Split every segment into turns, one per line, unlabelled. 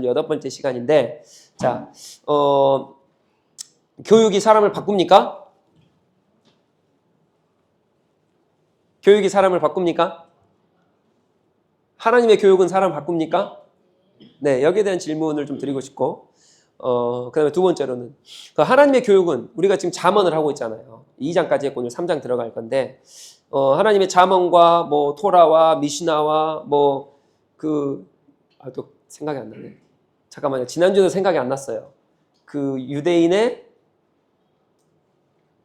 8번째 시간인데, 자, 교육이 사람을 바꿉니까? 교육이 사람을 바꿉니까? 하나님의 교육은 사람을 바꿉니까? 네, 여기에 대한 질문을 좀 드리고 싶고, 그 다음에 두 번째로는, 하나님의 교육은 우리가 지금 잠언을 하고 있잖아요. 2장까지 했고 오늘 3장 들어갈 건데, 하나님의 잠언과 뭐 토라와 미시나와 또 생각이 안 나네. 잠깐만요. 지난주에도 생각이 안 났어요. 그 유대인의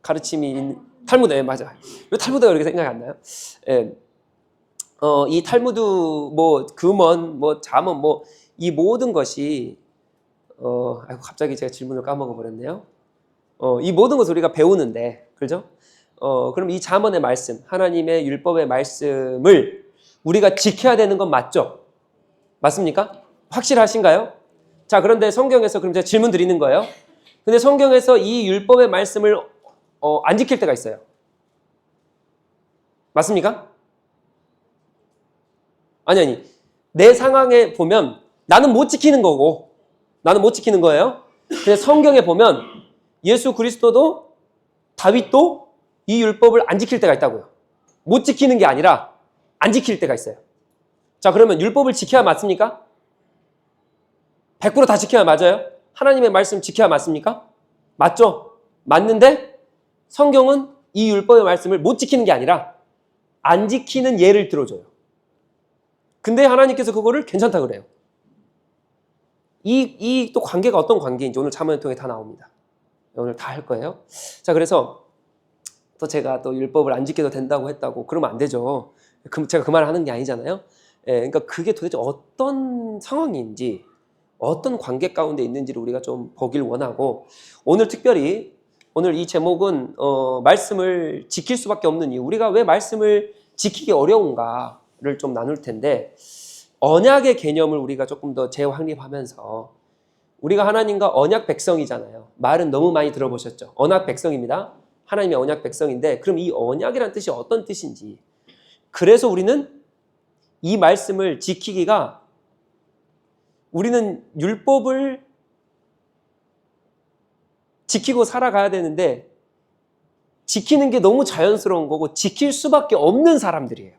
가르침이 탈무드, 맞아. 왜 탈무드가 그렇게 생각이 안 나요? 예. 이 탈무드, 금언, 잠언, 이 모든 것이, 아이고, 갑자기 제가 질문을 까먹어 버렸네요. 이 모든 것을 우리가 배우는데, 그죠? 그럼 이 잠언의 말씀, 하나님의 율법의 말씀을 우리가 지켜야 되는 건 맞죠? 맞습니까? 확실하신가요? 자, 그런데 성경에서 그럼 제가 질문 드리는 거예요. 근데 성경에서 이 율법의 말씀을 안 지킬 때가 있어요. 맞습니까? 아니. 내 상황에 보면 나는 못 지키는 거고, 나는 못 지키는 거예요. 근데 성경에 보면 예수 그리스도도 다윗도 이 율법을 안 지킬 때가 있다고요. 못 지키는 게 아니라 안 지킬 때가 있어요. 자, 그러면 율법을 지켜야 맞습니까? 100% 다 지켜야 맞아요? 하나님의 말씀 지켜야 맞습니까? 맞죠? 맞는데 성경은 이 율법의 말씀을 못 지키는 게 아니라 안 지키는 예를 들어줘요. 근데 하나님께서 그거를 괜찮다 그래요. 이 또 관계가 어떤 관계인지 오늘 잠언을 통해 다 나옵니다. 오늘 다 할 거예요. 자, 그래서 또 제가 또 율법을 안 지켜도 된다고 했다고 그러면 안 되죠. 제가 그 말을 하는 게 아니잖아요. 그러니까 그게 도대체 어떤 상황인지 어떤 관계 가운데 있는지를 우리가 좀 보길 원하고, 오늘 특별히 오늘 이 제목은 말씀을 지킬 수밖에 없는 이유, 우리가 왜 말씀을 지키기 어려운가를 좀 나눌 텐데, 언약의 개념을 우리가 조금 더 재확립하면서, 우리가 하나님과 언약 백성이잖아요. 말은 너무 많이 들어보셨죠? 언약 백성입니다. 하나님의 언약 백성인데, 그럼 이 언약이란 뜻이 어떤 뜻인지, 그래서 우리는 이 말씀을 지키기가, 우리는 율법을 지키고 살아가야 되는데 지키는 게 너무 자연스러운 거고 지킬 수밖에 없는 사람들이에요.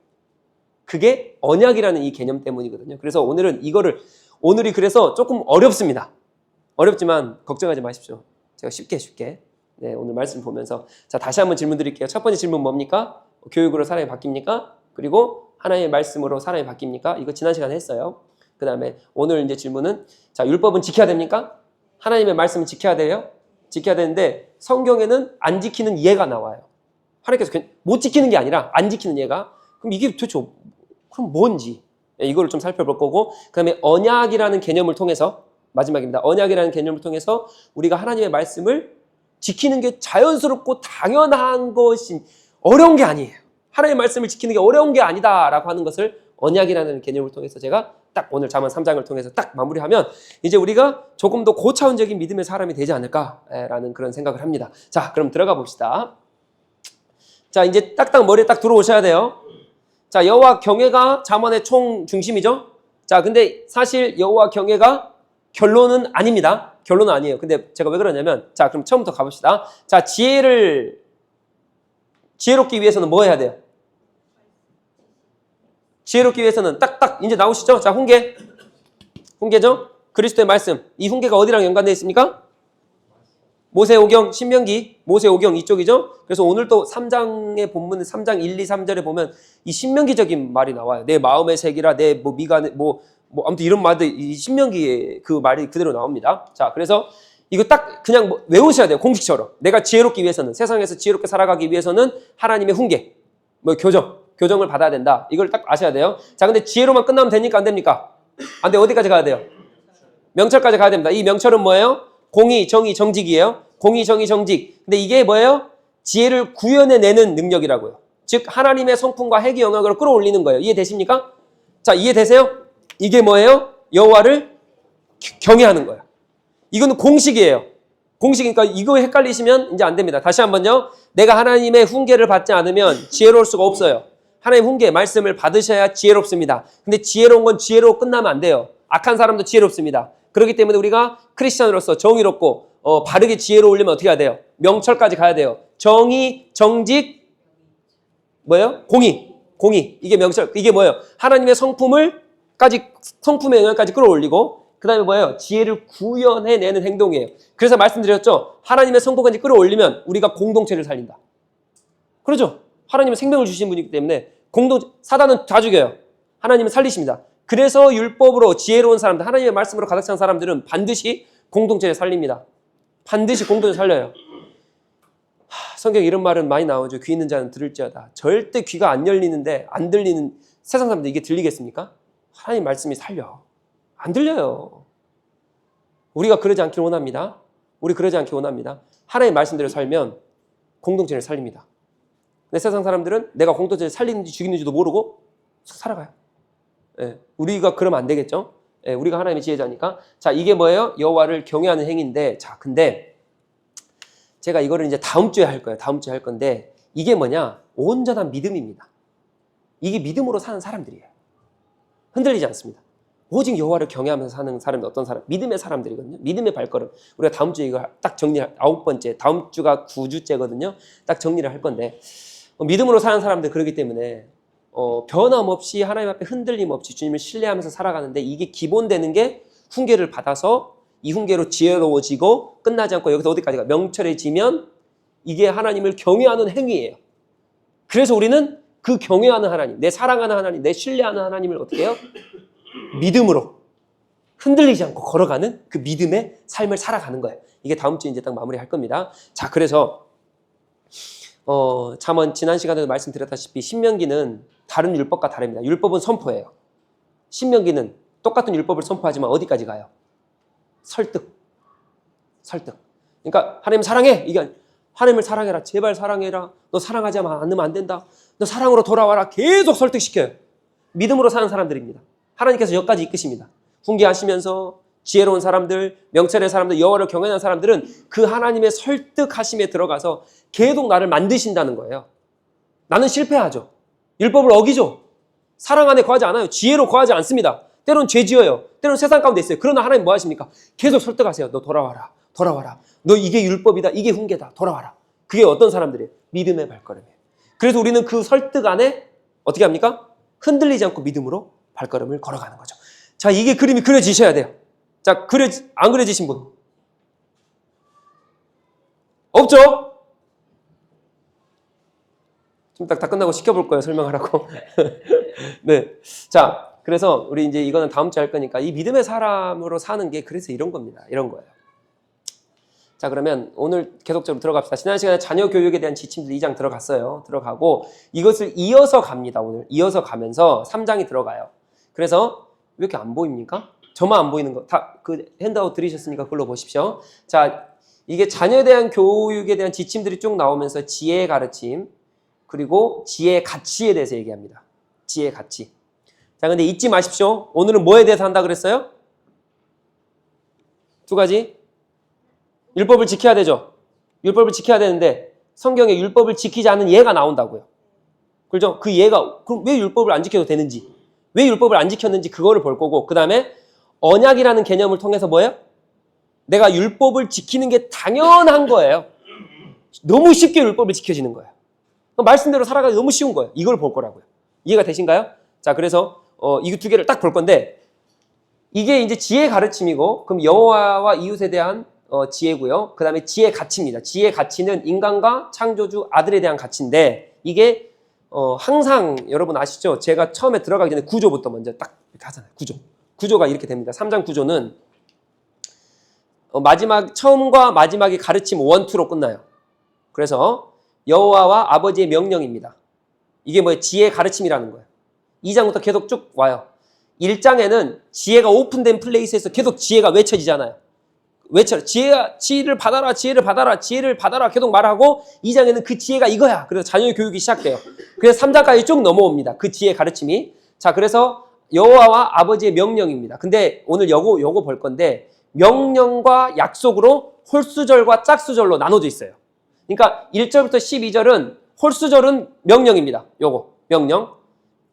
그게 언약이라는 이 개념 때문이거든요. 그래서 오늘이 그래서 조금 어렵습니다. 어렵지만 걱정하지 마십시오. 제가 쉽게 네, 오늘 말씀 보면서, 자, 다시 한번 질문 드릴게요. 첫 번째 질문 뭡니까? 교육으로 사람이 바뀝니까? 그리고 하나님의 말씀으로 사람이 바뀝니까? 이거 지난 시간에 했어요. 그 다음에 오늘 이제 질문은, 자, 율법은 지켜야 됩니까? 하나님의 말씀은 지켜야 돼요? 지켜야 되는데 성경에는 안 지키는 예가 나와요. 하나님께서 못 지키는 게 아니라 안 지키는 예가. 그럼 이게 도대체 그럼 뭔지, 이거를 좀 살펴볼 거고, 그 다음에 언약이라는 개념을 통해서, 마지막입니다. 언약이라는 개념을 통해서 우리가 하나님의 말씀을 지키는 게 자연스럽고 당연한 것이 어려운 게 아니에요. 하나님의 말씀을 지키는 게 어려운 게 아니다라고 하는 것을 언약이라는 개념을 통해서 제가 딱 오늘 잠언 3장을 통해서 딱 마무리하면 이제 우리가 조금 더 고차원적인 믿음의 사람이 되지 않을까라는 그런 생각을 합니다. 자, 그럼 들어가 봅시다. 자, 이제 딱딱 머리에 딱 들어오셔야 돼요. 자, 여호와 경외가 잠언의 총 중심이죠. 자, 근데 사실 여호와 경외가 결론은 아닙니다. 결론은 아니에요. 근데 제가 왜 그러냐면, 자, 그럼 처음부터 가봅시다. 자, 지혜롭기 위해서는 뭐 해야 돼요? 지혜롭기 위해서는 딱딱 이제 나오시죠? 자, 훈계죠? 그리스도의 말씀. 이 훈계가 어디랑 연관되어 있습니까? 모세오경, 신명기, 모세오경 이쪽이죠? 그래서 오늘 또 3장의 본문 3장 1, 2, 3절에 보면 이 신명기적인 말이 나와요. 내 마음의 색이라, 내 미간에 아무튼 이런 말들, 이 신명기의 그 말이 그대로 나옵니다. 자, 그래서 이거 딱 그냥 외우셔야 돼요. 공식처럼. 내가 지혜롭기 위해서는, 세상에서 지혜롭게 살아가기 위해서는 하나님의 훈계, 교정을 받아야 된다. 이걸 딱 아셔야 돼요. 자, 근데 지혜로만 끝나면 됩니까? 안 됩니까? 안 돼. 어디까지 가야 돼요? 명철까지 가야 됩니다. 이 명철은 뭐예요? 공의, 정의, 정직이에요. 공의, 정의, 정직. 근데 이게 뭐예요? 지혜를 구현해내는 능력이라고요. 즉 하나님의 성품과 핵의 영역으로 끌어올리는 거예요. 이해되십니까? 자, 이해되세요? 이게 뭐예요? 여호와를 경외하는 거예요. 이건 공식이에요. 공식이니까 이거 헷갈리시면 이제 안 됩니다. 다시 한번요. 내가 하나님의 훈계를 받지 않으면 지혜로울 수가 없어요. 하나님의 훈계, 말씀을 받으셔야 지혜롭습니다. 근데 지혜로운 건 지혜로 끝나면 안 돼요. 악한 사람도 지혜롭습니다. 그렇기 때문에 우리가 크리스찬으로서 정의롭고 바르게 지혜로우려면 어떻게 해야 돼요? 명철까지 가야 돼요. 정의, 정직, 뭐예요? 공의. 이게 명철. 이게 뭐예요? 하나님의 성품의 영역까지 끌어올리고 그 다음에 뭐예요? 지혜를 구현해내는 행동이에요. 그래서 말씀드렸죠. 하나님의 성품까지 끌어올리면 우리가 공동체를 살린다. 그렇죠? 하나님은 생명을 주신 분이기 때문에 사단은 다 죽여요. 하나님은 살리십니다. 그래서 율법으로 지혜로운 사람들, 하나님의 말씀으로 가득 찬 사람들은 반드시 공동체를 살립니다. 반드시 공동체를 살려요. 성경에 이런 말은 많이 나오죠. 귀 있는 자는 들을지어다. 절대 귀가 안 열리는데 안 들리는 세상 사람들 이게 들리겠습니까? 하나님 말씀이 살려. 안 들려요. 우리가 그러지 않길 원합니다. 우리 그러지 않길 원합니다. 하나님 말씀대로 살면 공동체를 살립니다. 근데 세상 사람들은 내가 공동체를 살리는지 죽이는지도 모르고 살아가요. 예, 우리가 그러면 안 되겠죠? 예, 우리가 하나님의 지혜자니까. 자, 이게 뭐예요? 여호와를 경외하는 행위인데, 자, 근데 제가 이거를 이제 다음 주에 할 거예요. 다음 주에 할 건데, 이게 뭐냐? 온전한 믿음입니다. 이게 믿음으로 사는 사람들이에요. 흔들리지 않습니다. 오직 여호와를 경외하면서 사는 사람이 어떤 사람? 믿음의 사람들이거든요. 믿음의 발걸음. 우리가 다음 주에 이거 딱 정리할 9번째, 다음 주가 9주째거든요. 딱 정리를 할 건데, 믿음으로 사는 사람들 그러기 때문에 변함없이 하나님 앞에 흔들림 없이 주님을 신뢰하면서 살아가는데 이게 기본되는 게 훈계를 받아서 이 훈계로 지혜로워지고 끝나지 않고 여기서 어디까지 가? 명철해지면 이게 하나님을 경외하는 행위예요. 그래서 우리는 그 경외하는 하나님, 내 사랑하는 하나님, 내 신뢰하는 하나님을 어떻게 해요? 믿음으로 흔들리지 않고 걸어가는 그 믿음의 삶을 살아가는 거예요. 이게 다음 주에 이제 딱 마무리할 겁니다. 자, 그래서 잠언 지난 시간에도 말씀드렸다시피 신명기는 다른 율법과 다릅니다. 율법은 선포예요. 신명기는 똑같은 율법을 선포하지만 어디까지 가요? 설득. 그러니까 하나님 사랑해. 이게 하나님을 사랑해라. 제발 사랑해라. 너 사랑하지 않으면 안 된다. 너 사랑으로 돌아와라. 계속 설득시켜요. 믿음으로 사는 사람들입니다. 하나님께서 여기까지 이끄십니다. 훈계하시면서 지혜로운 사람들, 명철의 사람들, 여호와를 경외하는 사람들은 그 하나님의 설득하심에 들어가서 계속 나를 만드신다는 거예요. 나는 실패하죠. 율법을 어기죠. 사랑 안에 거하지 않아요. 지혜로 거하지 않습니다. 때로는 죄 지어요. 때로는 세상 가운데 있어요. 그러나 하나님 뭐 하십니까? 계속 설득하세요. 너 돌아와라. 너 이게 율법이다. 이게 훈계다. 돌아와라. 그게 어떤 사람들이에요? 믿음의 발걸음이에요. 그래서 우리는 그 설득 안에 어떻게 합니까? 흔들리지 않고 믿음으로 발걸음을 걸어가는 거죠. 자, 이게 그림이 그려지셔야 돼요. 자, 안 그려지신 분? 없죠? 좀 딱 다 끝나고 시켜볼 거예요. 설명하라고. 네. 자, 그래서 우리 이제 이거는 다음 주에 할 거니까 이 믿음의 사람으로 사는 게 그래서 이런 겁니다. 이런 거예요. 자, 그러면 오늘 계속적으로 들어갑시다. 지난 시간에 자녀 교육에 대한 지침들 2장 들어가고 이것을 이어서 갑니다. 오늘 이어서 가면서 3장이 들어가요. 그래서 왜 이렇게 안 보입니까? 저만 안 보이는 거. 다 그 핸드아웃 들으셨으니까 그걸로 보십시오. 자, 이게 자녀에 대한 교육에 대한 지침들이 쭉 나오면서 지혜의 가르침 그리고 지혜의 가치에 대해서 얘기합니다. 지혜의 가치. 자, 근데 잊지 마십시오. 오늘은 뭐에 대해서 한다 그랬어요? 두 가지. 율법을 지켜야 되죠. 율법을 지켜야 되는데 성경에 율법을 지키지 않은 예가 나온다고요. 그렇죠? 그 예가 그럼 왜 율법을 안 지켜도 되는지, 왜 율법을 안 지켰는지 그거를 볼 거고, 그 다음에 언약이라는 개념을 통해서 뭐예요? 내가 율법을 지키는 게 당연한 거예요. 너무 쉽게 율법을 지켜지는 거예요. 말씀대로 살아가기 너무 쉬운 거예요. 이걸 볼 거라고요. 이해가 되신가요? 자, 그래서 이 두 개를 딱 볼 건데 이게 이제 지혜 가르침이고, 그럼 여호와와 이웃에 대한 지혜고요. 그 다음에 지혜 가치입니다. 지혜 가치는 인간과 창조주 아들에 대한 가치인데 이게 항상 여러분 아시죠? 제가 처음에 들어가기 전에 구조부터 먼저 딱 이렇게 하잖아요. 구조가 이렇게 됩니다. 3장 구조는 처음과 마지막이 가르침 1, 2로 끝나요. 그래서 여호와와 아버지의 명령입니다. 이게 뭐예요? 지혜 가르침이라는 거예요. 2장부터 계속 쭉 와요. 1장에는 지혜가 오픈된 플레이스에서 계속 지혜가 외쳐지잖아요. 지혜를 받아라, 지혜를 받아라, 지혜를 받아라 계속 말하고 2장에는 그 지혜가 이거야. 그래서 자녀의 교육이 시작돼요. 그래서 3장까지 쭉 넘어옵니다. 그 지혜 가르침이. 자, 그래서 여호와와 아버지의 명령입니다. 근데 오늘 요거 볼 건데 명령과 약속으로 홀수절과 짝수절로 나눠져 있어요. 그러니까 1절부터 12절은 홀수절은 명령입니다. 요거 명령.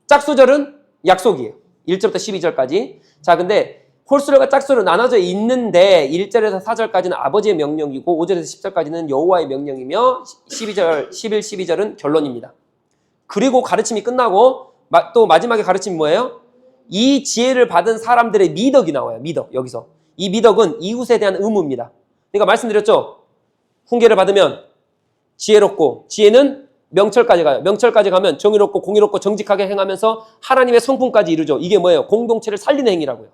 짝수절은 약속이에요. 1절부터 12절까지. 자, 근데 홀수절과 짝수로 나눠져 있는데 1절에서 4절까지는 아버지의 명령이고 5절에서 10절까지는 여호와의 명령이며 11, 12절은 결론입니다. 그리고 가르침이 끝나고 또 마지막에 가르침이 뭐예요? 이 지혜를 받은 사람들의 미덕이 나와요. 미덕. 여기서. 이 미덕은 이웃에 대한 의무입니다. 그러니까 말씀드렸죠? 훈계를 받으면 지혜롭고 지혜는 명철까지 가요. 명철까지 가면 정의롭고 공의롭고 정직하게 행하면서 하나님의 성품까지 이루죠. 이게 뭐예요? 공동체를 살리는 행위라고요.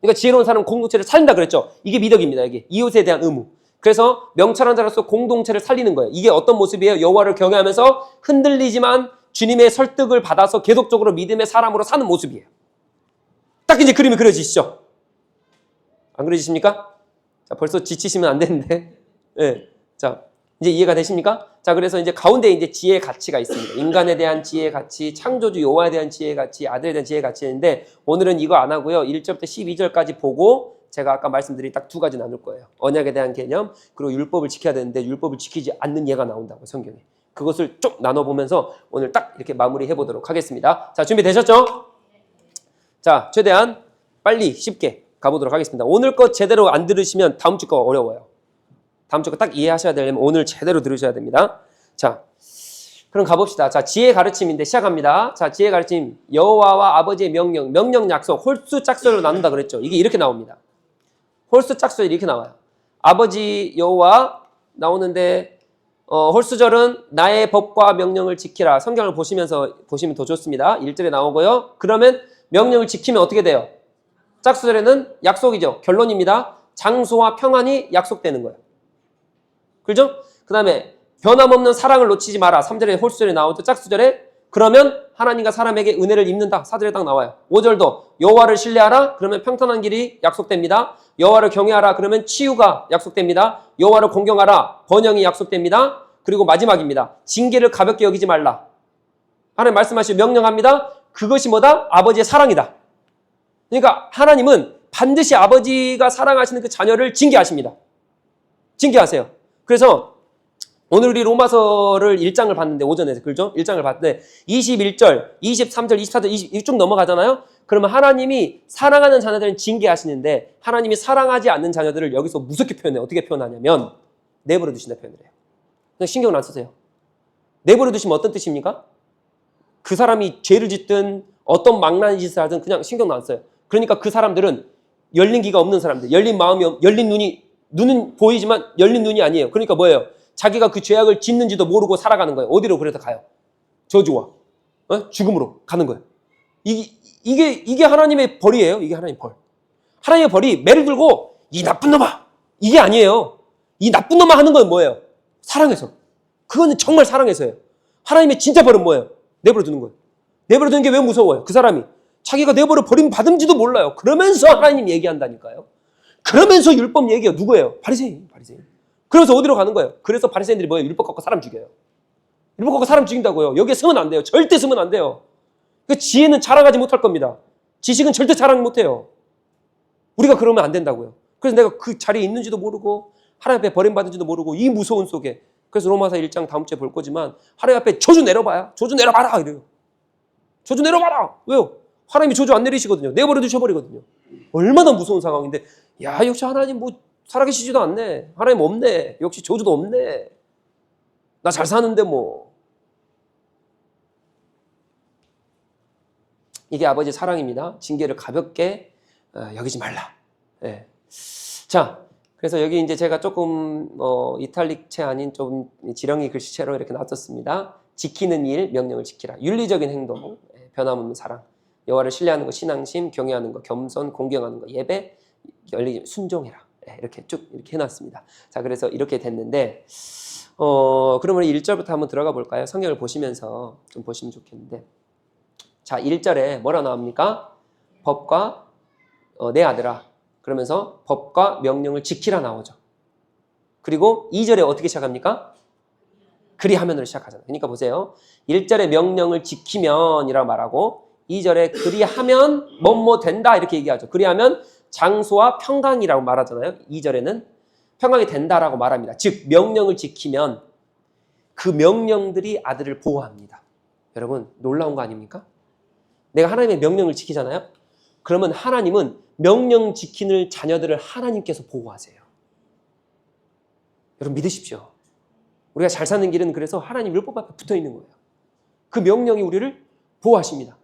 그러니까 지혜로운 사람은 공동체를 살린다 그랬죠. 이게 미덕입니다. 이게 이웃에 대한 의무. 그래서 명철한 자로서 공동체를 살리는 거예요. 이게 어떤 모습이에요? 여호와를 경외하면서 흔들리지만 주님의 설득을 받아서 계속적으로 믿음의 사람으로 사는 모습이에요. 딱 이제 그림이 그려지시죠? 안 그려지십니까? 자, 벌써 지치시면 안 되는데. 네. 자, 이제 이해가 되십니까? 자, 그래서 이제 가운데 이제 지혜의 가치가 있습니다. 인간에 대한 지혜의 가치, 창조주 여호와에 대한 지혜의 가치, 아들에 대한 지혜의 가치가 있는데 오늘은 이거 안 하고요. 1절부터 12절까지 보고 제가 아까 말씀드린 딱 두 가지 나눌 거예요. 언약에 대한 개념, 그리고 율법을 지켜야 되는데 율법을 지키지 않는 예가 나온다고 성경에. 그것을 쭉 나눠보면서 오늘 딱 이렇게 마무리해 보도록 하겠습니다. 자, 준비되셨죠? 자, 최대한 빨리 쉽게 가보도록 하겠습니다. 오늘 거 제대로 안 들으시면 다음 주 거 어려워요. 다음 주 거 딱 이해하셔야 되려면 오늘 제대로 들으셔야 됩니다. 자, 그럼 가봅시다. 자, 지혜 가르침인데 시작합니다. 자, 지혜 가르침. 여호와와 아버지의 명령 약속, 홀수 짝수로 나눈다 그랬죠. 이게 이렇게 나옵니다. 홀수 짝수 이렇게 나와요. 아버지 여호와 나오는데 홀수절은 나의 법과 명령을 지키라. 성경을 보시면 더 좋습니다. 1절에 나오고요. 그러면 명령을 지키면 어떻게 돼요? 짝수절에는 약속이죠. 결론입니다. 장소와 평안이 약속되는 거예요. 그죠? 그 다음에 변함없는 사랑을 놓치지 마라. 3절에 홀수절에 나오죠. 짝수절에 그러면 하나님과 사람에게 은혜를 입는다. 4절에 딱 나와요. 5절도 여호와를 신뢰하라. 그러면 평탄한 길이 약속됩니다. 여호와를 경외하라. 그러면 치유가 약속됩니다. 여호와를 공경하라. 번영이 약속됩니다. 그리고 마지막입니다. 징계를 가볍게 여기지 말라. 하나님 말씀하시고 명령합니다. 그것이 뭐다? 아버지의 사랑이다. 그러니까 하나님은 반드시 아버지가 사랑하시는 그 자녀를 징계하십니다. 징계하세요. 그래서 오늘 우리 로마서를 1장을 봤는데 오전에 그죠? 1장을 봤는데 21절, 23절, 24절 쭉 넘어가잖아요. 그러면 하나님이 사랑하는 자녀들은 징계하시는데 하나님이 사랑하지 않는 자녀들을 여기서 무섭게 표현해요. 어떻게 표현하냐면 내버려 두신다 표현을 해요. 그냥 신경을 안 쓰세요. 내버려 두시면 어떤 뜻입니까? 그 사람이 죄를 짓든 어떤 망나니 짓을 하든 그냥 신경도 안 써요. 그러니까 그 사람들은 열린 귀가 없는 사람들, 열린 마음이, 열린 눈은 보이지만 열린 눈이 아니에요. 그러니까 뭐예요? 자기가 그 죄악을 짓는지도 모르고 살아가는 거예요. 어디로 그래서 가요? 저주와 죽음으로 가는 거예요. 이게 하나님의 벌이에요. 이게 하나님의 벌. 하나님의 벌이 매를 들고 이 나쁜 놈아! 이게 아니에요. 이 나쁜 놈아 하는 건 뭐예요? 사랑해서. 그거는 정말 사랑해서예요. 하나님의 진짜 벌은 뭐예요? 내버려 두는 거예요. 내버려 두는 게 왜 무서워요? 그 사람이 자기가 내버려 버림 받은지도 몰라요. 그러면서 하나님 얘기한다니까요. 그러면서 율법 얘기해요. 누구예요? 바리새인. 그래서 어디로 가는 거예요? 그래서 바리새인들이 뭐예요? 율법 갖고 사람 죽여요. 율법 갖고 사람 죽인다고요. 여기에 쓰면 안 돼요. 절대 쓰면 안 돼요. 그 지혜는 자랑하지 못할 겁니다. 지식은 절대 자랑 못해요. 우리가 그러면 안 된다고요. 그래서 내가 그 자리에 있는지도 모르고 하나님 앞에 버림받은지도 모르고 이 무서운 속에 그래서 로마서 1장 다음 주에 볼 거지만 하나님 앞에 저주 내려봐야 저주 내려봐라 이래요. 저주 내려봐라. 왜요? 하나님이 저주 안 내리시거든요. 내버려 두셔버리거든요. 얼마나 무서운 상황인데 야 역시 하나님 뭐 살아계시지도 않네. 하나님 없네. 역시 저주도 없네. 나 잘 사는데 뭐. 이게 아버지의 사랑입니다. 징계를 가볍게 여기지 말라. 네. 자, 그래서 여기 이제 제가 조금 이탈릭체 아닌 좀 지렁이 글씨체로 이렇게 놨었습니다. 지키는 일, 명령을 지키라. 윤리적인 행동, 변함없는 사랑, 여호와를 신뢰하는 거, 신앙심, 경외하는 거, 겸손, 공경하는 거, 예배, 열리지 순종해라. 이렇게 쭉 이렇게 해놨습니다. 자, 그래서 이렇게 됐는데, 그러면 1절부터 한번 들어가 볼까요? 성경을 보시면서 좀 보시면 좋겠는데, 자, 1절에 뭐라 나옵니까? 법과 내 아들아. 그러면서 법과 명령을 지키라 나오죠. 그리고 2절에 어떻게 시작합니까? 그리하면으로 시작하잖아요. 그러니까 보세요. 1절에 명령을 지키면이라고 말하고 2절에 그리하면 뭐뭐 된다 이렇게 얘기하죠. 그리하면 장소와 평강이라고 말하잖아요. 2절에는 평강이 된다라고 말합니다. 즉 명령을 지키면 그 명령들이 아들을 보호합니다. 여러분 놀라운 거 아닙니까? 내가 하나님의 명령을 지키잖아요. 그러면 하나님은 명령 지키는 자녀들을 하나님께서 보호하세요. 여러분 믿으십시오. 우리가 잘 사는 길은 그래서 하나님 율법 앞에 붙어 있는 거예요. 그 명령이 우리를 보호하십니다.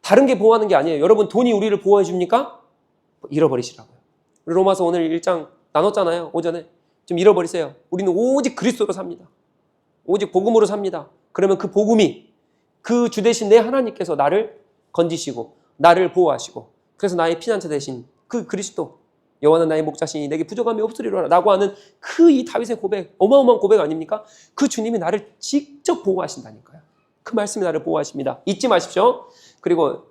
다른 게 보호하는 게 아니에요. 여러분 돈이 우리를 보호해 줍니까? 잃어버리시라고요. 우리 로마서 오늘 1장 나눴잖아요. 오전에. 좀 잃어버리세요. 우리는 오직 그리스도로 삽니다. 오직 복음으로 삽니다. 그러면 그 복음이 그 주 대신 내 하나님께서 나를 건지시고 나를 보호하시고 그래서 나의 피난처 대신 그 그리스도 여호와는 나의 목자시니 내게 부족함이 없으리로라 라고 하는 그 이 다윗의 고백, 어마어마한 고백 아닙니까? 그 주님이 나를 직접 보호하신다니까요. 그 말씀이 나를 보호하십니다. 잊지 마십시오. 그리고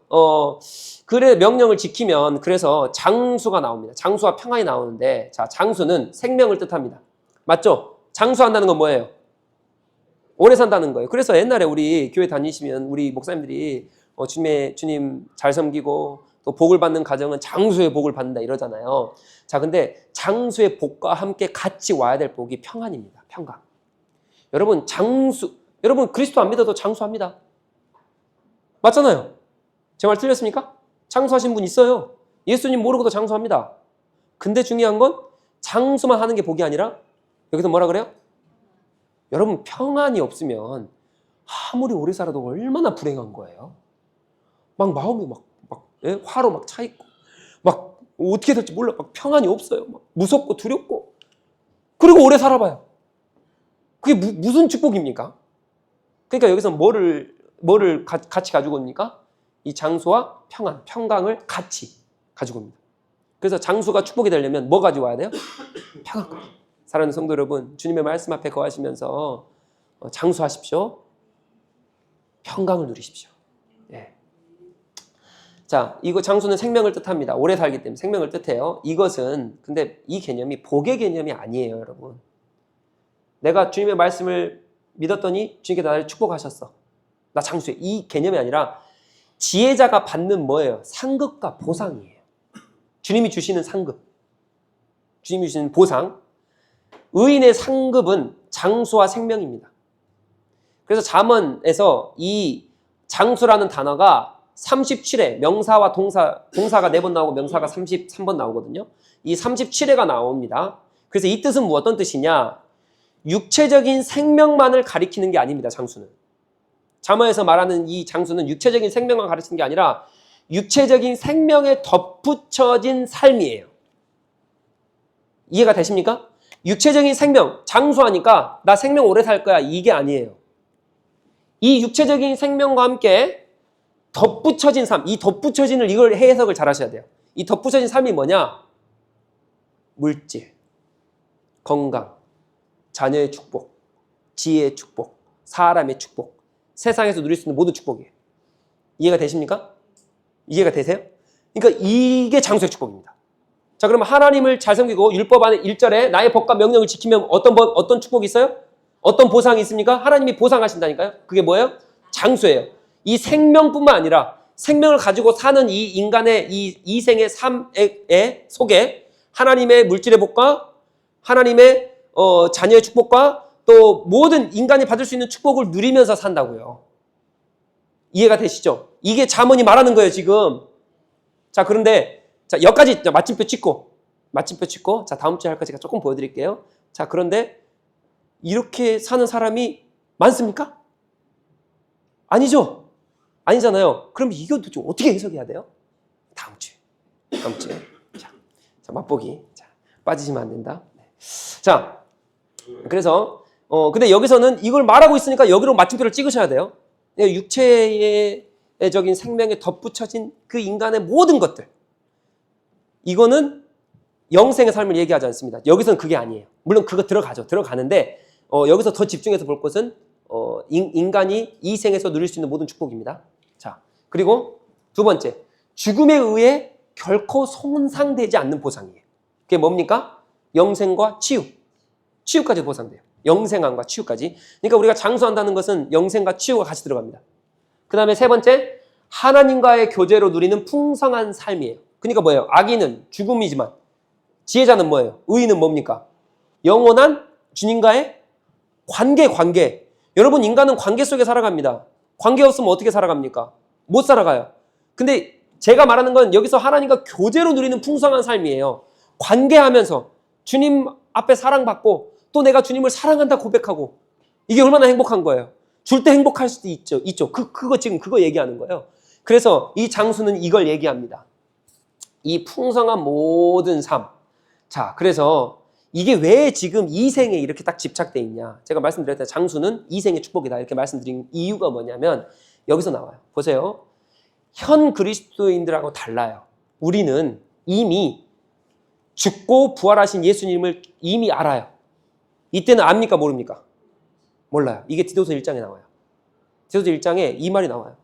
그래 명령을 지키면 그래서 장수가 나옵니다. 장수와 평안이 나오는데 자 장수는 생명을 뜻합니다. 맞죠? 장수한다는 건 뭐예요? 오래 산다는 거예요. 그래서 옛날에 우리 교회 다니시면 우리 목사님들이 주님 잘 섬기고 또 복을 받는 가정은 장수의 복을 받는다 이러잖아요. 자, 근데 장수의 복과 함께 같이 와야 될 복이 평안입니다. 평강. 여러분 여러분 그리스도 안 믿어도 장수합니다. 맞잖아요. 제 말 틀렸습니까? 장수하신 분 있어요. 예수님 모르고도 장수합니다. 근데 중요한 건 장수만 하는 게 복이 아니라 여기서 뭐라 그래요? 여러분 평안이 없으면 아무리 오래 살아도 얼마나 불행한 거예요. 막 마음이 화로 막 차 있고 막 어떻게 될지 몰라. 막 평안이 없어요. 막 무섭고 두렵고. 그리고 오래 살아봐요. 그게 무슨 축복입니까? 그러니까 여기서 뭐를 같이 가지고 옵니까? 이 장수와 평강을 같이 가지고 옵니다. 그래서 장수가 축복이 되려면 뭐 가지고 와야 돼요? 평안까지. 사랑하는 성도 여러분, 주님의 말씀 앞에 거하시면서 장수하십시오. 평강을 누리십시오. 예. 자, 이거 장수는 생명을 뜻합니다. 오래 살기 때문에 생명을 뜻해요. 이것은 근데 이 개념이 복의 개념이 아니에요, 여러분. 내가 주님의 말씀을 믿었더니 주님께서 나를 축복하셨어. 나 장수해. 이 개념이 아니라 지혜자가 받는 뭐예요? 상급과 보상이에요. 주님이 주시는 상급. 주님이 주시는 보상. 의인의 상급은 장수와 생명입니다. 그래서 잠언에서 이 장수라는 단어가 37회 명사와 동사가 4번 나오고 명사가 33번 나오거든요. 이 37회가 나옵니다. 그래서 이 뜻은 어떤 뜻이냐? 육체적인 생명만을 가리키는 게 아닙니다. 장수는. 잠언에서 말하는 이 장수는 육체적인 생명만 가르치는 게 아니라 육체적인 생명에 덧붙여진 삶이에요. 이해가 되십니까? 육체적인 생명, 장수하니까 나 생명 오래 살 거야. 이게 아니에요. 이 육체적인 생명과 함께 덧붙여진 삶, 이 덧붙여진을 이걸 해석을 잘 하셔야 돼요. 이 덧붙여진 삶이 뭐냐? 물질, 건강, 자녀의 축복, 지혜의 축복, 사람의 축복, 세상에서 누릴 수 있는 모든 축복이에요. 이해가 되십니까? 이해가 되세요? 그러니까 이게 장수의 축복입니다. 자, 그러면 하나님을 잘 섬기고 율법 안에 1절에 나의 법과 명령을 지키면 어떤 축복이 있어요? 어떤 보상이 있습니까? 하나님이 보상하신다니까요. 그게 뭐예요? 장수예요. 이 생명뿐만 아니라 생명을 가지고 사는 이 인간의 이 이생의 삶의 속에 하나님의 물질의 복과 하나님의 자녀의 축복과 또 모든 인간이 받을 수 있는 축복을 누리면서 산다고요. 이해가 되시죠? 이게 잠언이 말하는 거예요, 지금. 자, 그런데 자, 여기까지 마침표 찍고 자, 다음 주에 할 거 제가 조금 보여드릴게요. 자, 그런데 이렇게 사는 사람이 많습니까? 아니죠? 아니잖아요. 그럼 이거 도대체 어떻게 해석해야 돼요? 다음 주에. 자, 맛보기. 자, 빠지시면 안 된다. 네. 자, 그래서 근데 여기서는 이걸 말하고 있으니까 여기로 마침표를 찍으셔야 돼요. 육체적인 생명에 덧붙여진 그 인간의 모든 것들. 이거는 영생의 삶을 얘기하지 않습니다. 여기서는 그게 아니에요. 물론 그거 들어가는데 여기서 더 집중해서 볼 것은 인간이 이 생에서 누릴 수 있는 모든 축복입니다. 자, 그리고 두 번째, 죽음에 의해 결코 손상되지 않는 보상이에요. 그게 뭡니까? 영생과 치유까지 보상돼요. 영생함과 치유까지. 그러니까 우리가 장수한다는 것은 영생과 치유가 같이 들어갑니다. 그 다음에 세 번째, 하나님과의 교제로 누리는 풍성한 삶이에요. 그러니까 뭐예요? 악인은 죽음이지만 지혜자는 뭐예요? 의인은 뭡니까? 영원한 주님과의 관계. 여러분, 인간은 관계 속에 살아갑니다. 관계 없으면 어떻게 살아갑니까? 못 살아가요. 근데 제가 말하는 건 여기서 하나님과 교제로 누리는 풍성한 삶이에요. 관계하면서 주님 앞에 사랑받고 또 내가 주님을 사랑한다 고백하고 이게 얼마나 행복한 거예요. 줄 때 행복할 수도 있죠. 그거 지금 그거 얘기하는 거예요. 그래서 이 장수는 이걸 얘기합니다. 이 풍성한 모든 삶. 자, 그래서 이게 왜 지금 이 생에 이렇게 딱 집착돼 있냐. 제가 말씀드렸잖아요. 장수는 이 생의 축복이다. 이렇게 말씀드린 이유가 뭐냐면 여기서 나와요. 보세요. 현 그리스도인들하고 달라요. 우리는 이미 죽고 부활하신 예수님을 이미 알아요. 이때는 압니까 모릅니까? 몰라요. 이게 디도서 1장에 나와요. 디도서 1장에 이 말이 나와요.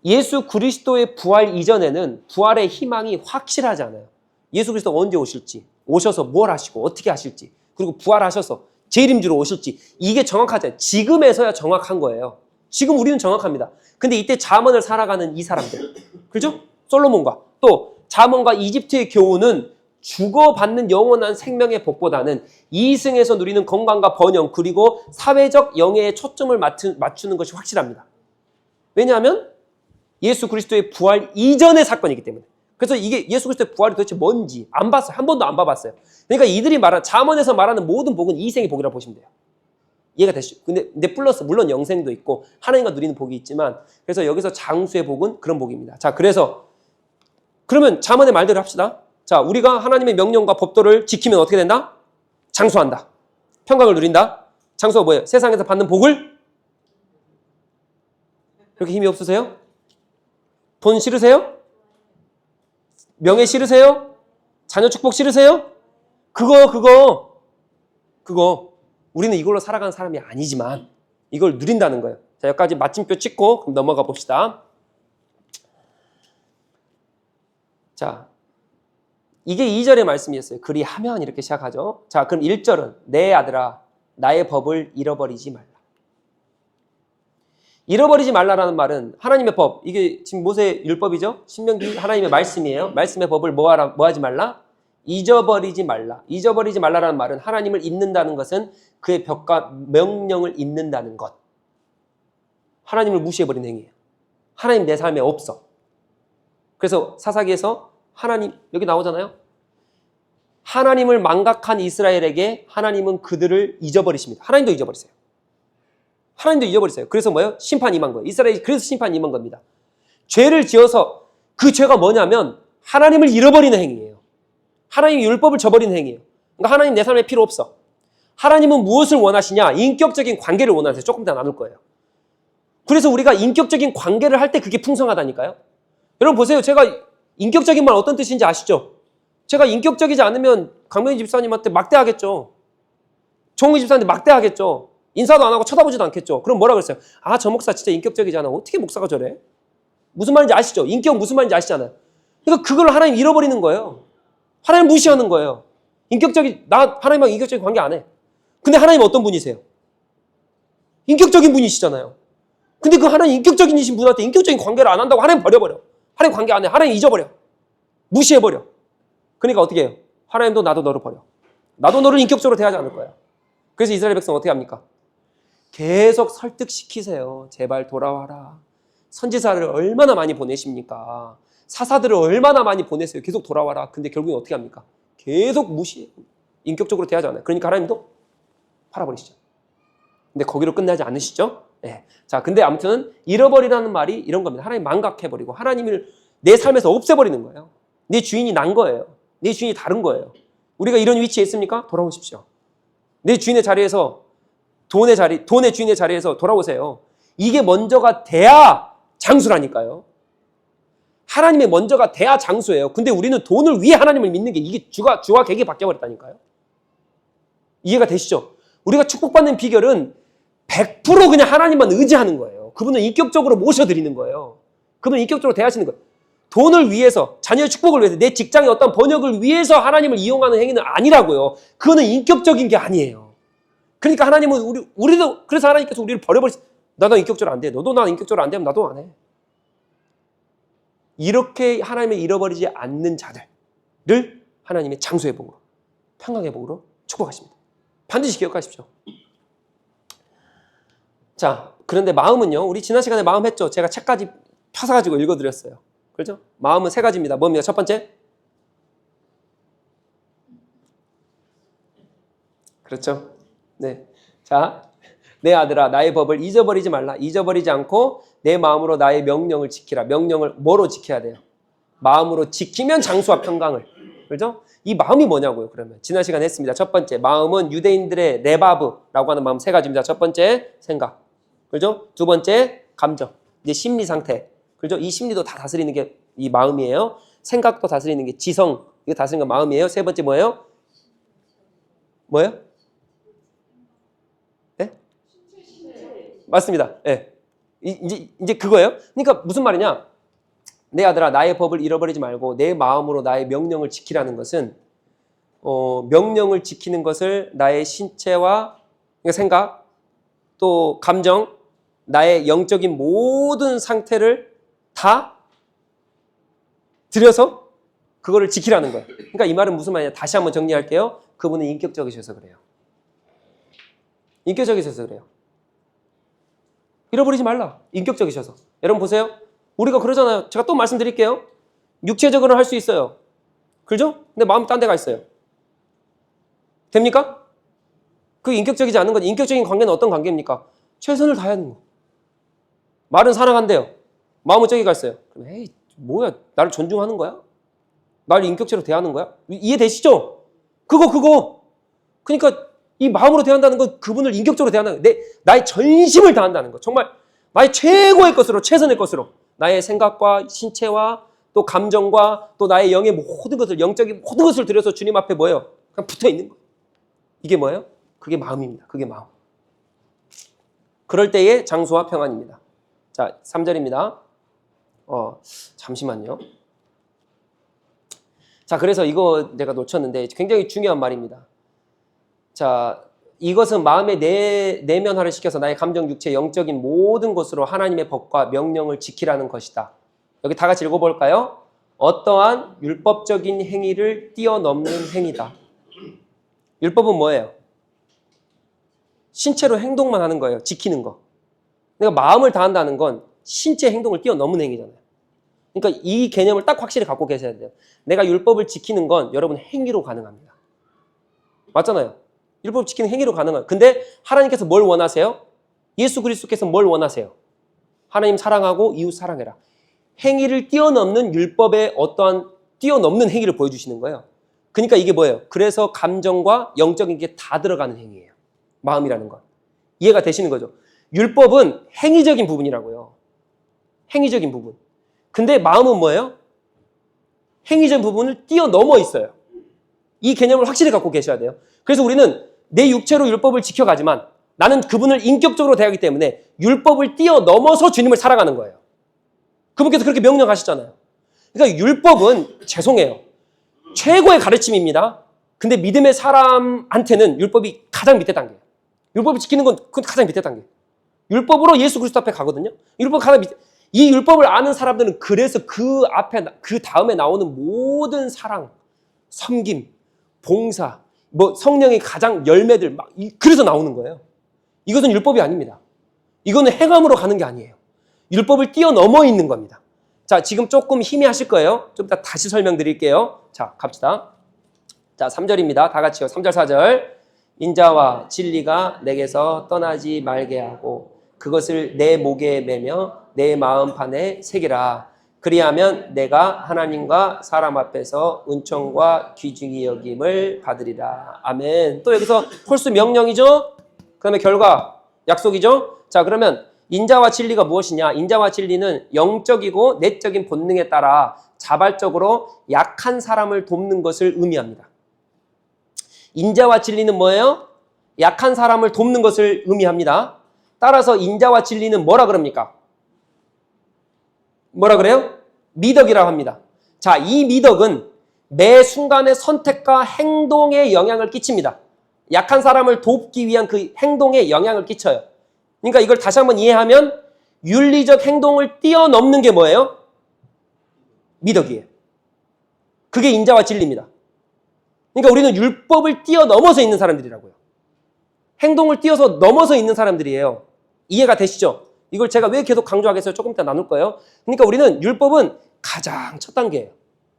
예수 그리스도의 부활 이전에는 부활의 희망이 확실하지 않아요. 예수 그리스도가 언제 오실지, 오셔서 뭘 하시고 어떻게 하실지, 그리고 부활하셔서 재림주로 오실지 이게 정확하지 않아요. 지금에서야 정확한 거예요. 지금 우리는 정확합니다. 근데 이때 잠언을 살아가는 이 사람들, 그렇죠? 솔로몬과 또 잠언과 이집트의 교훈은 주고받는 영원한 생명의 복보다는 이승에서 누리는 건강과 번영 그리고 사회적 영예에 초점을 맞추는 것이 확실합니다. 왜냐하면 예수 그리스도의 부활 이전의 사건이기 때문에. 그래서 이게 예수 그리스도의 부활이 도대체 뭔지 안 봤어요. 한 번도 안 봐봤어요. 그러니까 이들이 말하는 잠언에서 말하는 모든 복은 이생의 복이라고 보시면 돼요. 이해가 되시죠? 근데 플러스 물론 영생도 있고 하나님과 누리는 복이 있지만 그래서 여기서 장수의 복은 그런 복입니다. 자, 그래서 그러면 잠언의 말대로 합시다. 자, 우리가 하나님의 명령과 법도를 지키면 어떻게 된다? 장수한다. 평강을 누린다. 장수가 뭐예요? 세상에서 받는 복을? 그렇게 힘이 없으세요? 돈 싫으세요? 명예 싫으세요? 자녀 축복 싫으세요? 그거 우리는 이걸로 살아가는 사람이 아니지만 이걸 누린다는 거예요. 자, 여기까지 마침표 찍고 그럼 넘어가 봅시다. 자, 이게 2절의 말씀이었어요. 그리하면 이렇게 시작하죠. 자, 그럼 1절은 내 아들아 나의 법을 잃어버리지 말라. 잃어버리지 말라라는 말은 하나님의 법, 이게 지금 모세의 율법이죠. 신명기 하나님의 말씀이에요. 말씀의 법을 뭐 하지 말라? 잊어버리지 말라. 잊어버리지 말라라는 말은 하나님을 잊는다는 것은 그의 벽과 명령을 잊는다는 것. 하나님을 무시해버리는 행위예요. 하나님 내 삶에 없어. 그래서 사사기에서 하나님, 여기 나오잖아요. 하나님을 망각한 이스라엘에게 하나님은 그들을 잊어버리십니다. 하나님도 잊어버리세요. 하나님도 잊어버리세요. 그래서 뭐예요? 심판이 임한 거예요. 이스라엘이 그래서 심판이 임한 겁니다. 죄를 지어서 그 죄가 뭐냐면 하나님을 잃어버리는 행위예요. 하나님의 율법을 저버리는 행위예요. 그러니까 하나님 내 삶에 필요 없어. 하나님은 무엇을 원하시냐? 인격적인 관계를 원하세요. 조금 더 나눌 거예요. 그래서 우리가 인격적인 관계를 할 때 그게 풍성하다니까요. 여러분 보세요. 제가 인격적인 말 어떤 뜻인지 아시죠? 제가 인격적이지 않으면 강명희 집사님한테 막대하겠죠. 정우 집사님한테 막대하겠죠. 인사도 안 하고 쳐다보지도 않겠죠. 그럼 뭐라 그랬어요? 아, 저 목사 진짜 인격적이잖아. 어떻게 목사가 저래? 무슨 말인지 아시죠? 인격 무슨 말인지 아시잖아요. 그러니까 그걸 하나님 잃어버리는 거예요. 하나님 무시하는 거예요. 나 하나님하고 인격적인 관계 안 해. 근데 하나님 어떤 분이세요? 인격적인 분이시잖아요. 근데 그 하나님 인격적인 이신 분한테 인격적인 관계를 안 한다고 하나님 버려버려. 하나님 관계 안 해. 하나님 잊어버려. 무시해버려. 그러니까 어떻게 해요? 하나님도 나도 너를 버려. 나도 너를 인격적으로 대하지 않을 거야. 그래서 이스라엘 백성 어떻게 합니까? 계속 설득시키세요. 제발 돌아와라. 선지자를 얼마나 많이 보내십니까? 사사들을 얼마나 많이 보내세요. 계속 돌아와라. 근데 결국엔 어떻게 합니까? 계속 무시해요. 인격적으로 대하지 않아요. 그러니까 하나님도 팔아버리시죠. 근데 거기로 끝나지 않으시죠? 네. 자, 근데 아무튼 잃어버리라는 말이 이런 겁니다. 하나님 망각해버리고 하나님을 내 삶에서 없애버리는 거예요. 내 주인이 난 거예요. 내 주인이 다른 거예요. 우리가 이런 위치에 있습니까? 돌아오십시오. 내 주인의 자리에서 돈의 주인의 자리에서 돌아오세요. 이게 먼저가 돼야 장수라니까요. 하나님의 먼저가 돼야 장수예요. 근데 우리는 돈을 위해 하나님을 믿는 게 이게 주와 객이 바뀌어버렸다니까요. 이해가 되시죠? 우리가 축복받는 비결은 100% 그냥 하나님만 의지하는 거예요. 그분은 인격적으로 모셔드리는 거예요. 그분은 인격적으로 대하시는 거예요. 돈을 위해서, 자녀의 축복을 위해서, 내 직장의 어떤 번역을 위해서 하나님을 이용하는 행위는 아니라고요. 그거는 인격적인 게 아니에요. 그러니까 하나님은 우리도 그래서 하나님께서 우리를 나도 인격적으로 안 돼. 너도 나 인격적으로 안 되면 나도 안 해. 이렇게 하나님을 잃어버리지 않는 자들을 하나님의 장수의 복으로, 평강의 복으로 축복하십니다. 반드시 기억하십시오. 자, 그런데 마음은요. 우리 지난 시간에 마음 했죠. 제가 책까지 펴서가지고 읽어드렸어요. 그렇죠? 마음은 세 가지입니다. 뭡니까? 첫 번째? 그렇죠? 네. 자, 내 아들아, 나의 법을 잊어버리지 말라. 잊어버리지 않고 내 마음으로 나의 명령을 지키라. 명령을 뭐로 지켜야 돼요? 마음으로 지키면 장수와 평강을. 그렇죠? 이 마음이 뭐냐고요, 그러면. 지난 시간에 했습니다. 첫 번째, 마음은 유대인들의 레바브라고 하는 마음 세 가지입니다. 첫 번째, 생각. 그렇죠? 두 번째, 감정. 이제 심리 상태. 그렇죠? 이 심리도 다 다스리는 게 이 마음이에요. 생각도 다스리는 게 지성. 이거 다스리는 게 마음이에요. 세 번째 뭐예요? 뭐예요? 네? 맞습니다. 예. 네. 이제 그거예요. 그러니까 무슨 말이냐? 내 아들아, 나의 법을 잃어버리지 말고 내 마음으로 나의 명령을 지키라는 것은 명령을 지키는 것을 나의 신체와 그러니까 생각, 또 감정, 나의 영적인 모든 상태를 다 들여서 그거를 지키라는 거예요. 그러니까 이 말은 무슨 말이냐? 다시 한번 정리할게요. 그분은 인격적이셔서 그래요. 인격적이셔서 그래요. 잃어버리지 말라. 인격적이셔서. 여러분 보세요. 우리가 그러잖아요. 제가 또 말씀드릴게요. 육체적으로는 할 수 있어요. 그죠? 근데 마음 딴 데가 있어요. 됩니까? 그게 인격적이지 않은 건 인격적인 관계는 어떤 관계입니까? 최선을 다하는 거. 말은 사랑한대요. 마음은 저기 가 있어요. 그럼 에이 뭐야? 나를 존중하는 거야? 나를 인격적으로 대하는 거야? 이해되시죠? 그거. 그러니까 이 마음으로 대한다는 건 그분을 인격적으로 대한다는 거예요. 나의 전심을 다한다는 거. 정말 나의 최고의 것으로, 최선의 것으로. 나의 생각과 신체와 또 감정과 또 나의 영의 모든 것을, 영적인 모든 것을 들여서 주님 앞에 뭐예요? 그냥 붙어 있는 거예요. 이게 뭐예요? 그게 마음입니다. 그게 마음. 그럴 때의 장수와 평안입니다. 자, 3절입니다. 잠시만요. 자, 그래서 이거 내가 놓쳤는데 굉장히 중요한 말입니다. 자, 이것은 마음의 내면화를 시켜서 나의 감정, 육체, 영적인 모든 것으로 하나님의 법과 명령을 지키라는 것이다. 여기 다 같이 읽어볼까요? 어떠한 율법적인 행위를 뛰어넘는 행위다. 율법은 뭐예요? 신체로 행동만 하는 거예요. 지키는 거. 내가 마음을 다한다는 건 신체 행동을 뛰어넘는 행위잖아요. 그러니까 이 개념을 딱 확실히 갖고 계셔야 돼요. 내가 율법을 지키는 건 여러분 행위로 가능합니다. 맞잖아요. 율법 지키는 행위로 가능해요. 근데 하나님께서 뭘 원하세요? 예수 그리스도께서 뭘 원하세요? 하나님 사랑하고 이웃 사랑해라. 행위를 뛰어넘는 율법의 어떠한 뛰어넘는 행위를 보여주시는 거예요. 그러니까 이게 뭐예요? 그래서 감정과 영적인 게 다 들어가는 행위예요. 마음이라는 건. 이해가 되시는 거죠? 율법은 행위적인 부분이라고요. 행위적인 부분. 근데 마음은 뭐예요? 행위적인 부분을 뛰어넘어 있어요. 이 개념을 확실히 갖고 계셔야 돼요. 그래서 우리는 내 육체로 율법을 지켜가지만 나는 그분을 인격적으로 대하기 때문에 율법을 뛰어넘어서 주님을 살아가는 거예요. 그분께서 그렇게 명령하시잖아요. 그러니까 율법은 죄송해요. 최고의 가르침입니다. 근데 믿음의 사람한테는 율법이 가장 밑에 단계예요. 율법을 지키는 건 그건 가장 밑에 단계예요. 율법으로 예수 그리스도 앞에 가거든요. 율법 가장 밑에. 이 율법을 아는 사람들은 그래서 그 앞에 그 다음에 나오는 모든 사랑, 섬김, 봉사, 뭐 성령의 가장 열매들 막 그래서 나오는 거예요. 이것은 율법이 아닙니다. 이거는 행함으로 가는 게 아니에요. 율법을 뛰어넘어 있는 겁니다. 자, 지금 조금 희미하실 거예요. 좀 이따 다시 설명드릴게요. 자, 갑시다. 자, 3절입니다. 다 같이요. 3절, 4절. 인자와 진리가 내게서 떠나지 말게 하고 그것을 내 목에 매며 내 마음판에 새기라. 그리하면 내가 하나님과 사람 앞에서 은총과 귀중히 여김을 받으리라. 아멘. 또 여기서 홀수 명령이죠. 그 다음에 결과 약속이죠. 자, 그러면 인자와 진리가 무엇이냐? 인자와 진리는 영적이고 내적인 본능에 따라 자발적으로 약한 사람을 돕는 것을 의미합니다. 인자와 진리는 뭐예요? 약한 사람을 돕는 것을 의미합니다. 따라서 인자와 진리는 뭐라 그럽니까? 뭐라 그래요? 미덕이라고 합니다. 자, 이 미덕은 매 순간의 선택과 행동에 영향을 끼칩니다. 약한 사람을 돕기 위한 그 행동에 영향을 끼쳐요. 그러니까 이걸 다시 한번 이해하면 윤리적 행동을 뛰어넘는 게 뭐예요? 미덕이에요. 그게 인자와 진리입니다. 그러니까 우리는 율법을 뛰어넘어서 있는 사람들이라고요. 행동을 뛰어서 넘어서 있는 사람들이에요. 이해가 되시죠? 이걸 제가 왜 계속 강조하겠어요? 조금 이따 나눌 거예요. 그러니까 우리는 율법은 가장 첫 단계예요.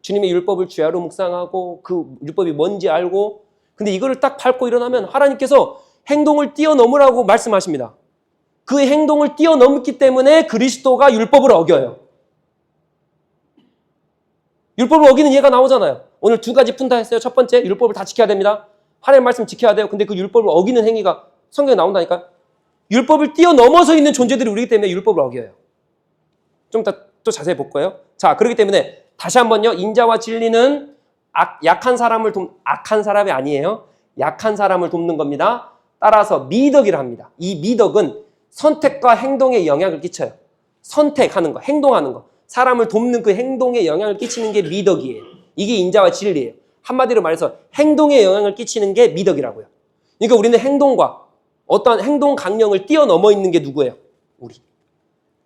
주님의 율법을 주야로 묵상하고 그 율법이 뭔지 알고, 근데 이거를 딱 밟고 일어나면 하나님께서 행동을 뛰어넘으라고 말씀하십니다. 그 행동을 뛰어넘기 때문에 그리스도가 율법을 어겨요. 율법을 어기는 예가 나오잖아요. 오늘 두 가지 푼다 했어요. 첫 번째, 율법을 다 지켜야 됩니다. 하나님 말씀 지켜야 돼요. 근데 그 율법을 어기는 행위가 성경에 나온다니까. 율법을 뛰어넘어서 있는 존재들이 우리기 때문에 율법을 어겨요. 좀 이따 또 자세히 볼 거예요. 자, 그렇기 때문에 다시 한번요. 인자와 진리는 약한 사람이 아니에요. 약한 사람을 돕는 겁니다. 따라서 미덕이라 합니다. 이 미덕은 선택과 행동에 영향을 끼쳐요. 선택하는 거, 행동하는 거. 사람을 돕는 그 행동에 영향을 끼치는 게 미덕이에요. 이게 인자와 진리예요. 한마디로 말해서 행동에 영향을 끼치는 게 미덕이라고요. 그러니까 우리는 행동과 어떤 행동 강령을 뛰어넘어 있는 게 누구예요? 우리.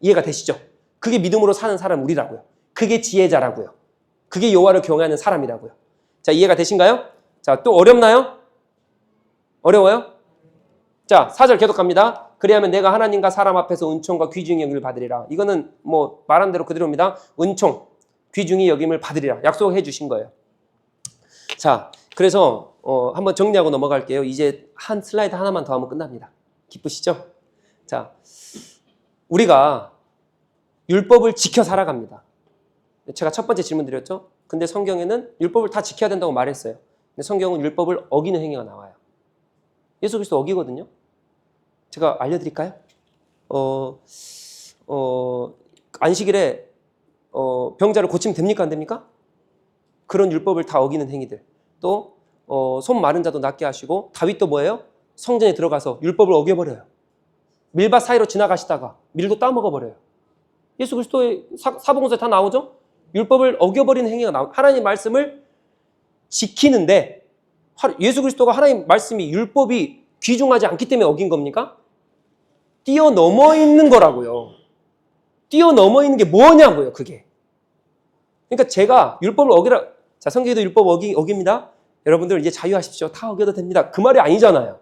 이해가 되시죠? 그게 믿음으로 사는 사람 우리라고요. 그게 지혜자라고요. 그게 여호와를 경외하는 사람이라고요. 자, 이해가 되신가요? 자, 또 어렵나요? 어려워요? 자, 4절 계속 갑니다. 그리하면 내가 하나님과 사람 앞에서 은총과 귀중히 여김을 받으리라. 이거는 뭐 말한 대로 그대로입니다. 은총, 귀중히 여김을 받으리라. 약속해 주신 거예요. 자, 그래서 한번 정리하고 넘어갈게요. 이제 한 슬라이드 하나만 더 하면 끝납니다. 기쁘시죠? 자, 우리가 율법을 지켜 살아갑니다. 제가 첫 번째 질문 드렸죠? 근데 성경에는 율법을 다 지켜야 된다고 말했어요. 근데 성경은 율법을 어기는 행위가 나와요. 예수 그리스도 어기거든요. 제가 알려드릴까요? 안식일에 병자를 고치면 됩니까? 안 됩니까? 그런 율법을 다 어기는 행위들. 또 손 마른 자도 낫게 하시고, 다윗도 뭐예요? 성전에 들어가서 율법을 어겨버려요. 밀밭 사이로 지나가시다가 밀고 따먹어버려요. 예수 그리스도의 사복음서에 다 나오죠? 율법을 어겨버리는 행위가 나오고, 하나님 말씀을 지키는데, 예수 그리스도가 하나님 말씀이 율법이 귀중하지 않기 때문에 어긴 겁니까? 뛰어넘어 있는 거라고요. 뛰어넘어 있는 게 뭐냐고요, 그게. 그러니까 제가 율법을 어기라, 자, 성경에도 율법 어깁니다. 여러분들 이제 자유하십시오. 다 어겨도 됩니다. 그 말이 아니잖아요.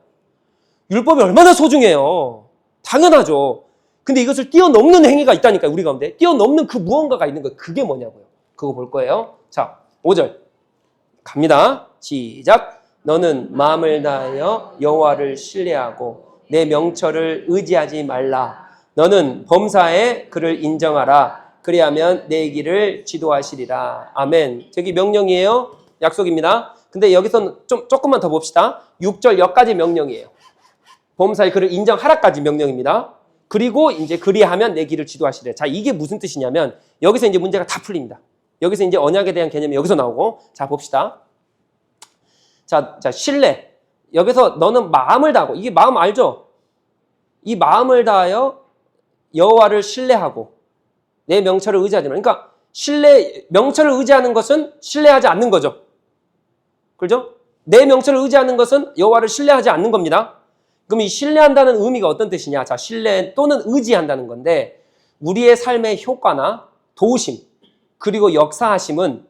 율법이 얼마나 소중해요. 당연하죠. 근데 이것을 뛰어넘는 행위가 있다니까요, 우리 가운데. 뛰어넘는 그 무언가가 있는 거예요. 그게 뭐냐고요. 그거 볼 거예요. 자, 5절. 갑니다. 시작. 너는 마음을 다하여 여호와를 신뢰하고 내 명철을 의지하지 말라. 너는 범사에 그를 인정하라. 그리하면 내 길을 지도하시리라. 아멘. 저기 명령이에요. 약속입니다. 근데 여기서 조금만 더 봅시다. 6절 여기까지 명령이에요. 범사에 그를 인정하라까지 명령입니다. 그리고 이제 그리하면 내 길을 지도하시래. 자, 이게 무슨 뜻이냐면 여기서 이제 문제가 다 풀립니다. 여기서 이제 언약에 대한 개념이 여기서 나오고, 자, 봅시다. 자, 신뢰. 여기서 너는 마음을 다하고, 이게 마음 알죠? 이 마음을 다하여 여호와를 신뢰하고 내 명철을 의지하지 마. 그러니까 명철을 의지하는 것은 신뢰하지 않는 거죠. 그렇죠? 내 명철을 의지하는 것은 여호와를 신뢰하지 않는 겁니다. 그럼 이 신뢰한다는 의미가 어떤 뜻이냐? 자, 신뢰 또는 의지한다는 건데, 우리의 삶의 효과나 도우심, 그리고 역사하심은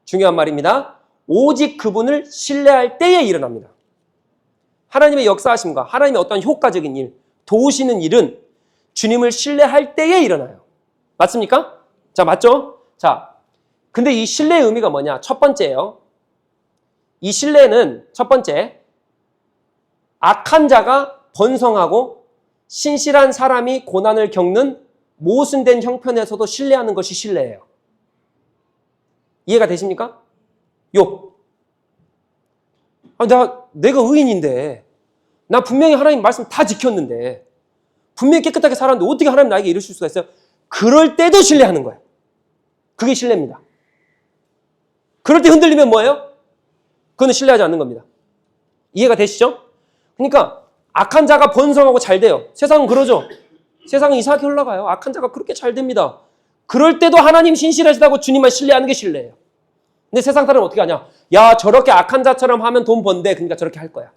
중요한 말입니다. 오직 그분을 신뢰할 때에 일어납니다. 하나님의 역사하심과 하나님의 어떤 효과적인 일, 도우시는 일은 주님을 신뢰할 때에 일어나요. 맞습니까? 자, 맞죠? 자, 근데 이 신뢰의 의미가 뭐냐? 첫 번째예요. 이 신뢰는 첫 번째, 악한 자가 번성하고 신실한 사람이 고난을 겪는 모순된 형편에서도 신뢰하는 것이 신뢰예요. 이해가 되십니까? 욥. 내가 의인인데, 나 분명히 하나님 말씀 다 지켰는데, 분명히 깨끗하게 살았는데 어떻게 하나님 나에게 이러실 수가 있어요? 그럴 때도 신뢰하는 거예요. 그게 신뢰입니다. 그럴 때 흔들리면 뭐예요? 그거는 신뢰하지 않는 겁니다. 이해가 되시죠? 그러니까 악한 자가 번성하고 잘 돼요. 세상은 그러죠. 세상은 이상하게 흘러가요. 악한 자가 그렇게 잘 됩니다. 그럴 때도 하나님 신실하시다고 주님만 신뢰하는 게 신뢰예요. 근데 세상 사람은 어떻게 하냐? 야, 저렇게 악한 자처럼 하면 돈 번대. 그러니까 저렇게 할 거야.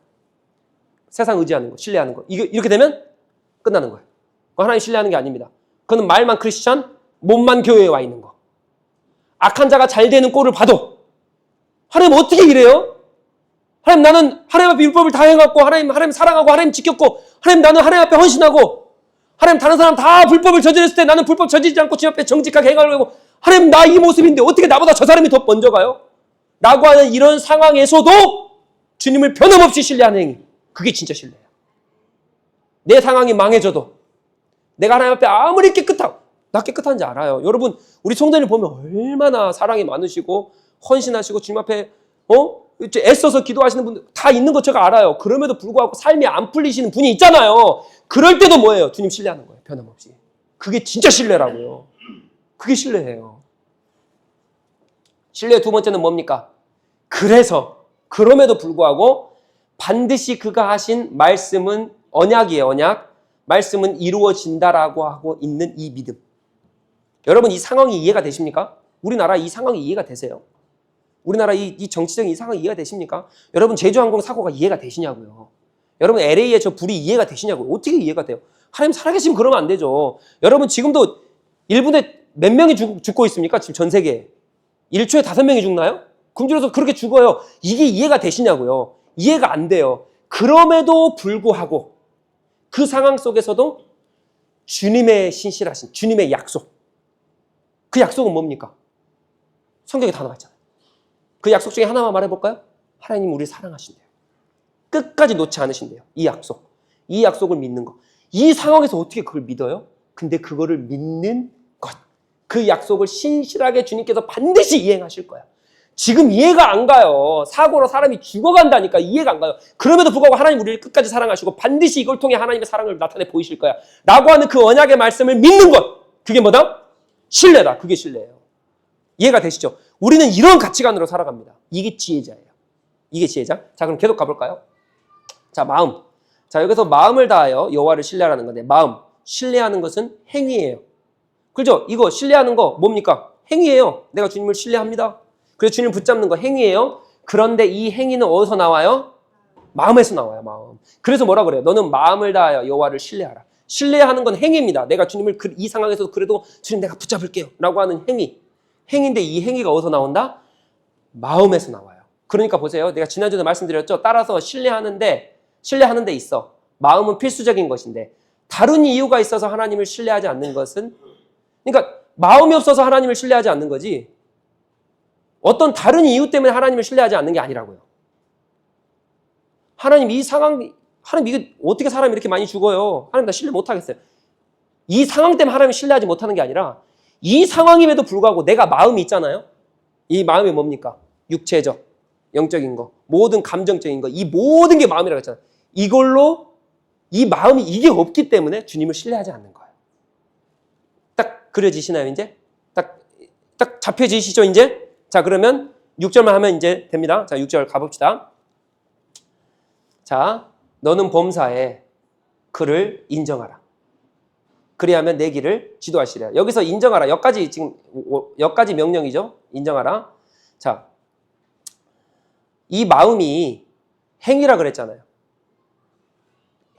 세상 의지하는 거, 신뢰하는 거. 이렇게 되면 끝나는 거예요. 그거 하나님 신뢰하는 게 아닙니다. 그건 말만 크리스찬, 몸만 교회에 와 있는 거. 악한 자가 잘 되는 꼴을 봐도 하나님 어떻게 이래요? 하나님, 나는 하나님 앞에 율법을 다 행하고, 하나님 사랑하고, 하나님 지켰고, 하나님 나는 하나님 앞에 헌신하고, 하나님 다른 사람 다 불법을 저질렀을 때 나는 불법 저지르지 않고 주님 앞에 정직하게 행하려고, 하나님 나 이 모습인데 어떻게 나보다 저 사람이 더 먼저 가요? 라고 하는 이런 상황에서도 주님을 변함없이 신뢰하는 행위. 그게 진짜 신뢰예요. 내 상황이 망해져도 내가 하나님 앞에 아무리 깨끗하고 나 깨끗한지 알아요. 여러분 우리 성도님 보면 얼마나 사랑이 많으시고 헌신하시고 주님 앞에 애써서 기도하시는 분들 다 있는 거 제가 알아요. 그럼에도 불구하고 삶이 안 풀리시는 분이 있잖아요. 그럴 때도 뭐예요? 주님 신뢰하는 거예요. 변함없이. 그게 진짜 신뢰라고요. 그게 신뢰예요. 신뢰의 두 번째는 뭡니까? 그래서 그럼에도 불구하고 반드시 그가 하신 말씀은 언약이에요. 언약. 말씀은 이루어진다라고 하고 있는 이 믿음. 여러분 이 상황이 이해가 되십니까? 우리나라 이 상황이 이해가 되세요? 우리나라 이 정치적인 이 상황이 이해가 되십니까? 여러분 제주항공 사고가 이해가 되시냐고요? 여러분 LA의 저 불이 이해가 되시냐고요? 어떻게 이해가 돼요? 하나님 살아계시면 그러면 안 되죠. 여러분 지금도 일본에 몇 명이 죽고 있습니까? 지금 전 세계에. 1초에 5명이 죽나요? 굶주려서 그렇게 죽어요. 이게 이해가 되시냐고요? 이해가 안 돼요. 그럼에도 불구하고 그 상황 속에서도 주님의 신실하신 주님의 약속. 그 약속은 뭡니까? 성경에 다 나와 있잖아요. 그 약속 중에 하나만 말해볼까요? 하나님 우리를 사랑하신대요. 끝까지 놓지 않으신대요. 이 약속. 이 약속을 믿는 거. 이 상황에서 어떻게 그걸 믿어요? 근데 그거를 믿는 것. 그 약속을 신실하게 주님께서 반드시 이행하실 거야. 지금 이해가 안 가요. 사고로 사람이 죽어간다니까 이해가 안 가요. 그럼에도 불구하고 하나님 우리를 끝까지 사랑하시고 반드시 이걸 통해 하나님의 사랑을 나타내 보이실 거야. 라고 하는 그 언약의 말씀을 믿는 것. 그게 뭐다? 신뢰다. 그게 신뢰예요. 이해가 되시죠? 우리는 이런 가치관으로 살아갑니다. 이게 지혜자예요. 이게 지혜자. 자, 그럼 계속 가볼까요? 자, 마음. 자, 여기서 마음을 다하여 여호와를 신뢰하라는 건데 마음. 신뢰하는 것은 행위예요. 그죠? 이거 신뢰하는 거 뭡니까? 행위예요. 내가 주님을 신뢰합니다. 그래서 주님을 붙잡는 거 행위예요. 그런데 이 행위는 어디서 나와요? 마음에서 나와요. 마음. 그래서 뭐라 그래요? 너는 마음을 다하여 여호와를 신뢰하라. 신뢰하는 건 행위입니다. 내가 주님을 이 상황에서도 그래도 주님 내가 붙잡을게요. 라고 하는 행위. 행위인데 이 행위가 어디서 나온다? 마음에서 나와요. 그러니까 보세요. 내가 지난주에 말씀드렸죠. 따라서 신뢰하는 데 있어. 마음은 필수적인 것인데 다른 이유가 있어서 하나님을 신뢰하지 않는 것은 그러니까 마음이 없어서 하나님을 신뢰하지 않는 거지 어떤 다른 이유 때문에 하나님을 신뢰하지 않는 게 아니라고요. 하나님 이게 어떻게 사람이 이렇게 많이 죽어요? 하나님 나 신뢰 못하겠어요. 이 상황 때문에 하나님을 신뢰하지 못하는 게 아니라 이 상황임에도 불구하고 내가 마음이 있잖아요. 이 마음이 뭡니까? 육체적, 영적인 거, 모든 감정적인 거, 이 모든 게 마음이라고 했잖아요. 이걸로 이 마음이 이게 없기 때문에 주님을 신뢰하지 않는 거예요. 딱 그려지시나요, 이제? 딱 잡혀지시죠, 이제? 자, 그러면 6절만 하면 이제 됩니다. 자, 6절 가봅시다. 자, 너는 범사에 그를 인정하라. 그리하면 내 길을 지도하시리라. 여기서 인정하라. 여기까지 명령이죠. 인정하라. 자, 이 마음이 행위라 그랬잖아요.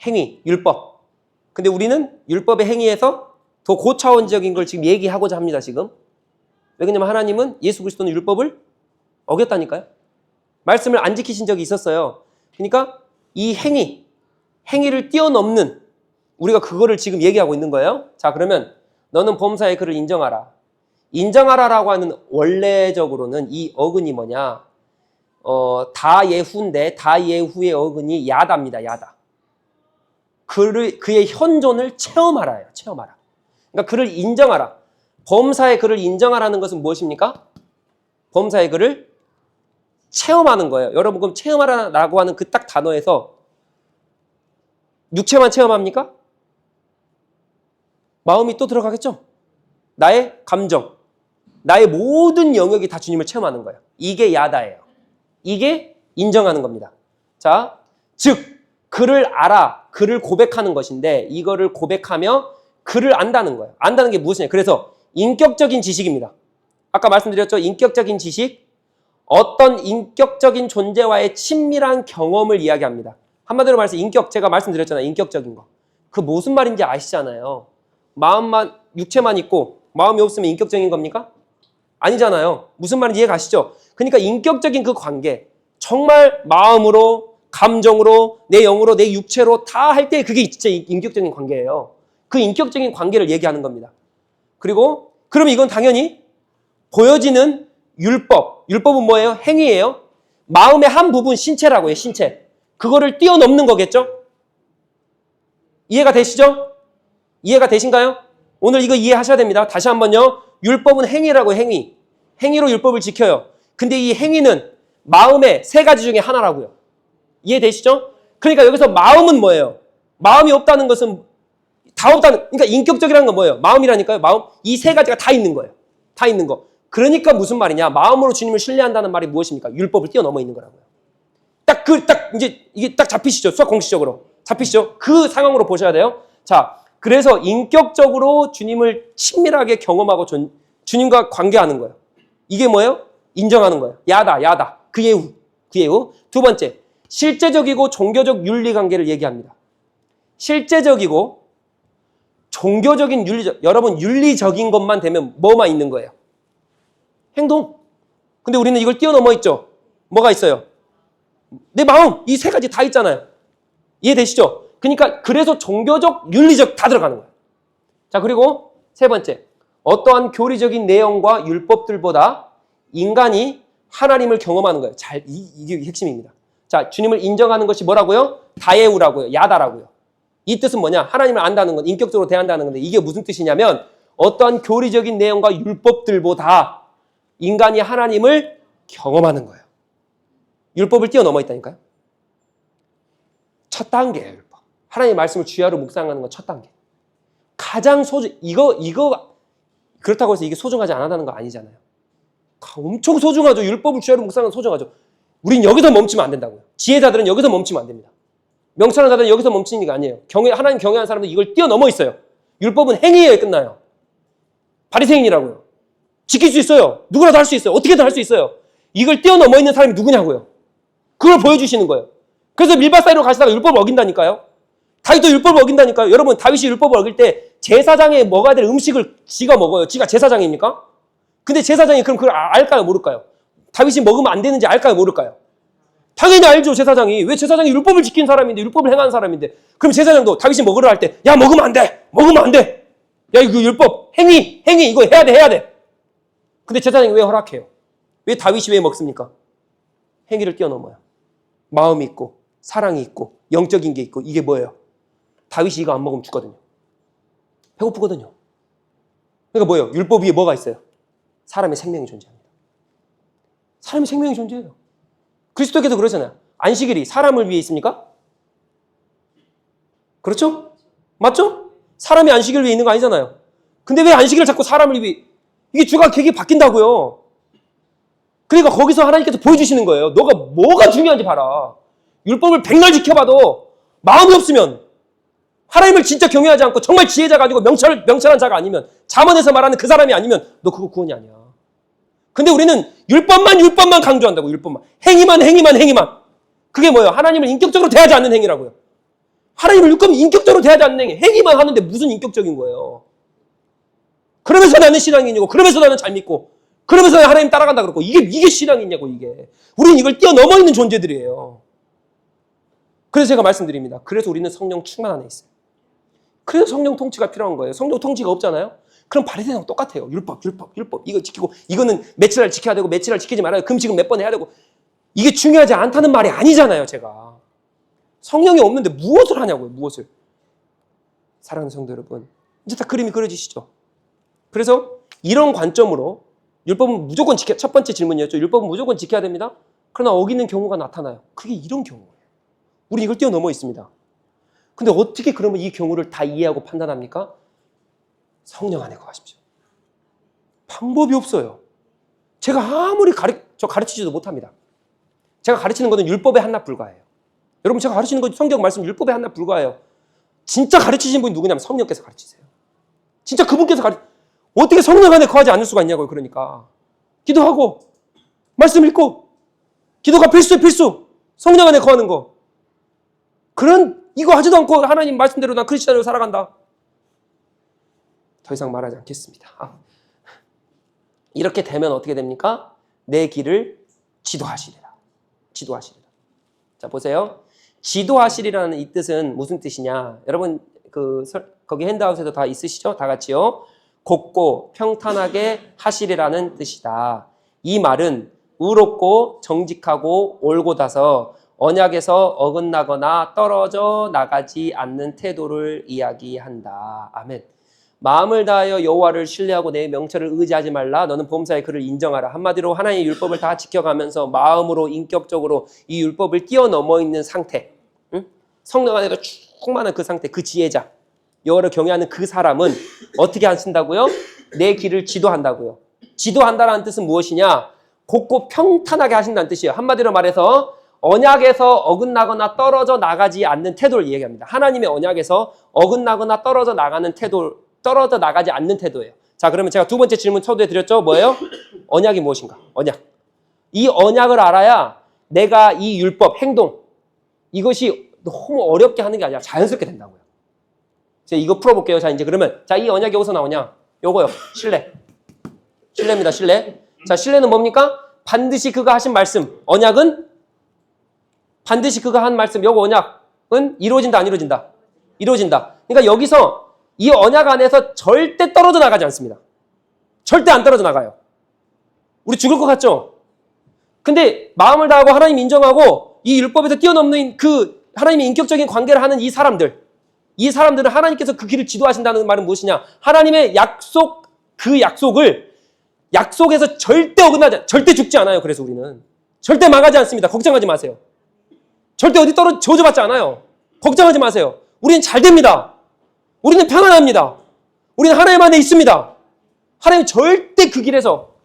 행위, 율법. 근데 우리는 율법의 행위에서 더 고차원적인 걸 지금 얘기하고자 합니다, 지금. 왜냐면 하나님은 예수 그리스도는 율법을 어겼다니까요. 말씀을 안 지키신 적이 있었어요. 그러니까 이 행위를 뛰어넘는 우리가 그거를 지금 얘기하고 있는 거예요. 자, 그러면 너는 범사에 그를 인정하라. 인정하라라고 하는 원래적으로는 이 어근이 뭐냐? 다예후인데 다예후의 어근이 야다입니다. 야다. 그의 현존을 체험하라예요. 체험하라. 그러니까 그를 인정하라. 범사에 그를 인정하라는 것은 무엇입니까? 범사에 그를 체험하는 거예요. 여러분 그럼 체험하라라고 하는 그 딱 단어에서 육체만 체험합니까? 마음이 또 들어가겠죠? 나의 감정, 나의 모든 영역이 다 주님을 체험하는 거예요. 이게 야다예요. 이게 인정하는 겁니다. 자, 즉 그를 알아, 그를 고백하는 것인데 이거를 고백하며 그를 안다는 거예요. 안다는 게 무엇이냐? 그래서 인격적인 지식입니다. 아까 말씀드렸죠? 인격적인 지식, 어떤 인격적인 존재와의 친밀한 경험을 이야기합니다. 한마디로 말해서 제가 말씀드렸잖아요. 인격적인 거. 그 무슨 말인지 아시잖아요. 마음만, 육체만 있고 마음이 없으면 인격적인 겁니까? 아니잖아요. 무슨 말인지 이해 가시죠? 그러니까 인격적인 그 관계, 정말 마음으로, 감정으로, 내 영으로, 내 육체로 다 할 때 그게 진짜 인격적인 관계예요. 그 인격적인 관계를 얘기하는 겁니다. 그리고 그럼 이건 당연히 보여지는 율법. 율법은 뭐예요? 행위예요. 마음의 한 부분, 신체라고 해요. 신체. 그거를 뛰어넘는 거겠죠? 이해가 되시죠? 이해가 되신가요? 오늘 이거 이해하셔야 됩니다. 다시 한번요. 율법은 행위라고 행위. 행위로 율법을 지켜요. 근데 이 행위는 마음의 세 가지 중에 하나라고요. 이해되시죠? 그러니까 여기서 마음은 뭐예요? 마음이 없다는 것은 다 없다는, 그러니까 인격적이라는 건 뭐예요? 마음이라니까요. 마음. 이 세 가지가 다 있는 거예요. 다 있는 거. 그러니까 무슨 말이냐? 마음으로 주님을 신뢰한다는 말이 무엇입니까? 율법을 뛰어넘어 있는 거라고요. 이제 이게 딱 잡히시죠? 수학 공식적으로. 잡히시죠? 그 상황으로 보셔야 돼요. 자, 그래서 인격적으로 주님을 친밀하게 경험하고 주님과 관계하는 거예요. 이게 뭐예요? 인정하는 거예요. 야다. 그 예후. 두 번째, 실제적이고 종교적 윤리 관계를 얘기합니다. 실제적이고 종교적인 여러분 윤리적인 것만 되면 뭐만 있는 거예요? 행동. 근데 우리는 이걸 뛰어넘어 있죠. 뭐가 있어요? 내 마음. 이 세 가지 다 있잖아요. 이해되시죠? 그러니까 그래서 종교적, 윤리적 다 들어가는 거예요. 자, 그리고 세 번째, 어떠한 교리적인 내용과 율법들보다 인간이 하나님을 경험하는 거예요. 이게 핵심입니다. 자, 주님을 인정하는 것이 뭐라고요? 다예우라고요. 야다라고요. 이 뜻은 뭐냐? 하나님을 안다는 건 인격적으로 대한다는 건데 이게 무슨 뜻이냐면 어떠한 교리적인 내용과 율법들보다 인간이 하나님을 경험하는 거예요. 율법을 뛰어넘어 있다니까요. 첫 단계예요, 율법. 하나님의 말씀을 주야로 묵상하는 건 첫 단계. 가장 이거 그렇다고 해서 이게 소중하지 않다는 거 아니잖아요. 엄청 소중하죠. 율법을 주야로 묵상하는 건 소중하죠. 우린 여기서 멈추면 안 된다고요. 지혜자들은 여기서 멈추면 안 됩니다. 명철한 자들은 여기서 멈추는 게 아니에요. 하나님 경외하는 사람들은 이걸 뛰어넘어 있어요. 율법은 행위에 끝나요. 바리새인이라고요. 지킬 수 있어요. 누구라도 할 수 있어요. 어떻게든 할 수 있어요. 이걸 뛰어넘어 있는 사람이 누구냐고요. 그걸 보여주시는 거예요. 그래서 밀밭 사이로 가시다가 율법을 어긴다니까요. 다윗도 율법을 어긴다니까요. 여러분, 다윗이 율법을 어길 때 제사장에 먹어야 될 음식을 지가 먹어요. 지가 제사장입니까? 근데 제사장이 그럼 그걸 알까요? 모를까요? 다윗이 먹으면 안 되는지 알까요? 모를까요? 당연히 알죠, 제사장이. 왜 제사장이 율법을 지킨 사람인데, 율법을 행하는 사람인데. 그럼 제사장도 다윗이 먹으러 할 때, 야, 먹으면 안 돼! 먹으면 안 돼! 야, 이거 율법, 행위, 이거 해야 돼! 근데 제사장이 왜 허락해요? 왜 다윗이 왜 먹습니까? 행위를 뛰어넘어요. 마음이 있고, 사랑이 있고, 영적인 게 있고, 이게 뭐예요? 다윗이 이거 안 먹으면 죽거든요. 배고프거든요. 그러니까 뭐예요? 율법 위에 뭐가 있어요? 사람의 생명이 존재합니다. 사람의 생명이 존재해요. 그리스도께서 그러잖아요. 안식일이 사람을 위해 있습니까? 그렇죠? 맞죠? 사람이 안식일을 위해 있는 거 아니잖아요. 근데 왜 안식일을 자꾸 사람을 위해, 이게 주가 계획이 바뀐다고요. 그러니까 거기서 하나님께서 보여주시는 거예요. 너가 뭐가 중요한지 봐라. 율법을 백날 지켜봐도 마음이 없으면 하나님을 진짜 경외하지 않고 정말 지혜자가 아니고 명철한 자가 아니면 잠언에서 말하는 그 사람이 아니면 너 그거 구원이 아니야. 근데 우리는 율법만 강조한다고. 율법만. 행위만. 그게 뭐예요? 하나님을 인격적으로 대하지 않는 행위라고요. 하나님을 인격적으로 대하지 않는 행위. 행위만 하는데 무슨 인격적인 거예요. 그러면서 나는 신앙인이고 그러면서 나는 잘 믿고 그러면서 나는 하나님 따라간다 그러고 이게 신앙이냐고 이게. 우리는 이걸 뛰어넘어 있는 존재들이에요. 그래서 제가 말씀드립니다. 그래서 우리는 성령 충만 안에 있어요. 그래서 성령 통치가 필요한 거예요. 성령 통치가 없잖아요. 그럼 바리새인하고 똑같아요. 율법 이거 지키고 이거는 며칠날 지켜야 되고 며칠날 지키지 말아야 되고 금식은 몇 번 해야 되고 이게 중요하지 않다는 말이 아니잖아요. 제가 성령이 없는데 무엇을 하냐고요. 무엇을. 사랑하는 성도 여러분, 이제 다 그림이 그려지시죠. 그래서 이런 관점으로 율법은 무조건 첫 번째 질문이었죠. 율법은 무조건 지켜야 됩니다. 그러나 어기는 경우가 나타나요. 그게 이런 경우예요. 우리 이걸 뛰어넘어 있습니다. 근데 어떻게 그러면 이 경우를 다 이해하고 판단합니까? 성령 안에 거하십시오. 방법이 없어요. 제가 아무리 가르치지도 못합니다. 제가 가르치는 것은 율법의 한낱 불과해요. 여러분, 제가 가르치는 건 성경 말씀 율법의 한낱 불과해요. 진짜 가르치신 분이 누구냐면 성령께서 가르치세요. 진짜 그분께서 어떻게 성령 안에 거하지 않을 수가 있냐고요. 그러니까 기도하고 말씀 읽고 기도가 필수. 성령 안에 거하는 거. 이거 하지도 않고 하나님 말씀대로 난 크리스찬으로 살아간다. 더 이상 말하지 않겠습니다. 이렇게 되면 어떻게 됩니까? 내 길을 지도하시리라. 자, 보세요. 지도하시리라는 이 뜻은 무슨 뜻이냐? 여러분, 거기 핸드아웃에도 다 있으시죠? 다 같이요. 곱고 평탄하게 하시리라는 뜻이다. 이 말은 의롭고 정직하고 올곧아서 언약에서 어긋나거나 떨어져 나가지 않는 태도를 이야기한다. 아멘. 마음을 다하여 여호와를 신뢰하고 내 명철을 의지하지 말라. 너는 범사의 그를 인정하라. 한마디로 하나님의 율법을 다 지켜가면서 마음으로 인격적으로 이 율법을 뛰어넘어 있는 상태, 응? 성령 안에서 충만한 그 상태, 그 지혜자, 여호와를 경외하는 그 사람은 어떻게 하신다고요? 내 길을 지도한다고요. 지도한다라는 뜻은 무엇이냐? 곱고 평탄하게 하신다는 뜻이에요. 한마디로 말해서 언약에서 어긋나거나 떨어져 나가지 않는 태도를 얘기합니다. 하나님의 언약에서 어긋나거나 떨어져 나가지 않는 태도예요. 자, 그러면 제가 두 번째 질문 초대해 드렸죠. 뭐예요? 언약이 무엇인가? 언약. 이 언약을 알아야 내가 이 율법, 행동, 이것이 너무 어렵게 하는 게 아니라 자연스럽게 된다고요. 제가 이거 풀어볼게요. 자, 이제 그러면, 자, 이 언약이 어디서 나오냐? 요거요. 신뢰. 신뢰입니다. 신뢰. 자, 신뢰는 뭡니까? 반드시 그가 하신 말씀. 언약은 반드시 그가 한 말씀. 요거 언약은 이루어진다, 안 이루어진다? 이루어진다. 그러니까 여기서 이 언약 안에서 절대 떨어져 나가지 않습니다. 절대 안 떨어져 나가요. 우리 죽을 것 같죠? 근데 마음을 다하고 하나님 인정하고 이 율법에서 뛰어넘는 그 하나님의 인격적인 관계를 하는 이 사람들은 하나님께서 그 길을 지도하신다는 말은 무엇이냐? 하나님의 약속, 그 약속에서 절대 어긋나지, 절대 죽지 않아요. 그래서 우리는 절대 망하지 않습니다. 걱정하지 마세요. 절대 어디 저주받지 않아요. 걱정하지 마세요. 우리는 잘 됩니다. 우리는 평안합니다. 우리는 하나님 안에 있습니다. 하나님 절대 그 길에서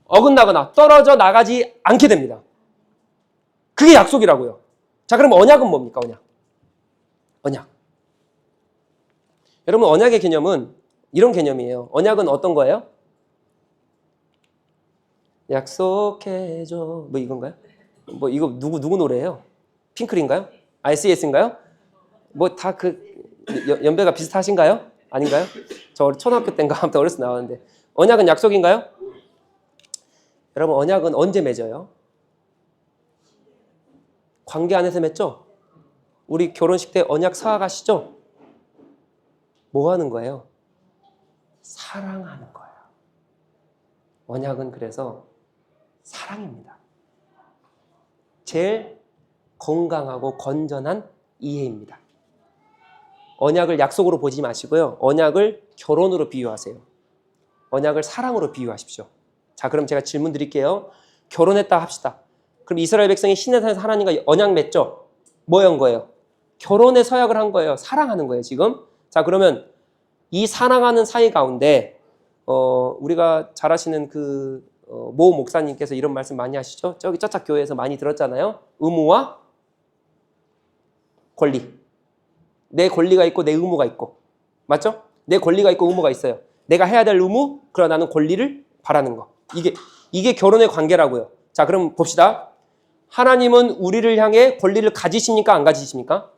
어긋나거나 떨어져 나가지 않게 됩니다. 그게 약속이라고요. 자, 그럼 언약은 뭡니까? 언약. 여러분, 언약의 개념은 이런 개념이에요. 언약은 어떤 거예요? 약속해줘. 뭐 이건가요? 뭐 이거 누구 노래예요? 핑클인가요? RCS인가요? 뭐 다 연배가 비슷하신가요? 아닌가요? 저 초등학교 때인가 아무튼 어렸을 때 나왔는데. 언약은 약속인가요? 여러분, 언약은 언제 맺어요? 관계 안에서 맺죠? 우리 결혼식 때 언약 사와가시죠? 뭐 하는 거예요? 사랑하는 거예요. 언약은 그래서 사랑입니다. 제일 건강하고 건전한 이해입니다. 언약을 약속으로 보지 마시고요. 언약을 결혼으로 비유하세요. 언약을 사랑으로 비유하십시오. 자, 그럼 제가 질문 드릴게요. 결혼했다 합시다. 그럼 이스라엘 백성이 시내산에서 하나님과 언약 맺죠? 뭐 한 거예요? 결혼의 서약을 한 거예요. 사랑하는 거예요, 지금. 자, 그러면 이 사랑하는 사이 가운데 우리가 잘 아시는 모 목사님께서 이런 말씀 많이 하시죠? 저기 저착 교회에서 많이 들었잖아요. 의무와 권리. 내 권리가 있고 내 의무가 있고. 맞죠? 내 권리가 있고 의무가 있어요. 내가 해야 될 의무, 그러나 나는 권리를 바라는 거. 이게 결혼의 관계라고요. 자, 그럼 봅시다. 하나님은 우리를 향해 권리를 가지십니까? 안 가지십니까?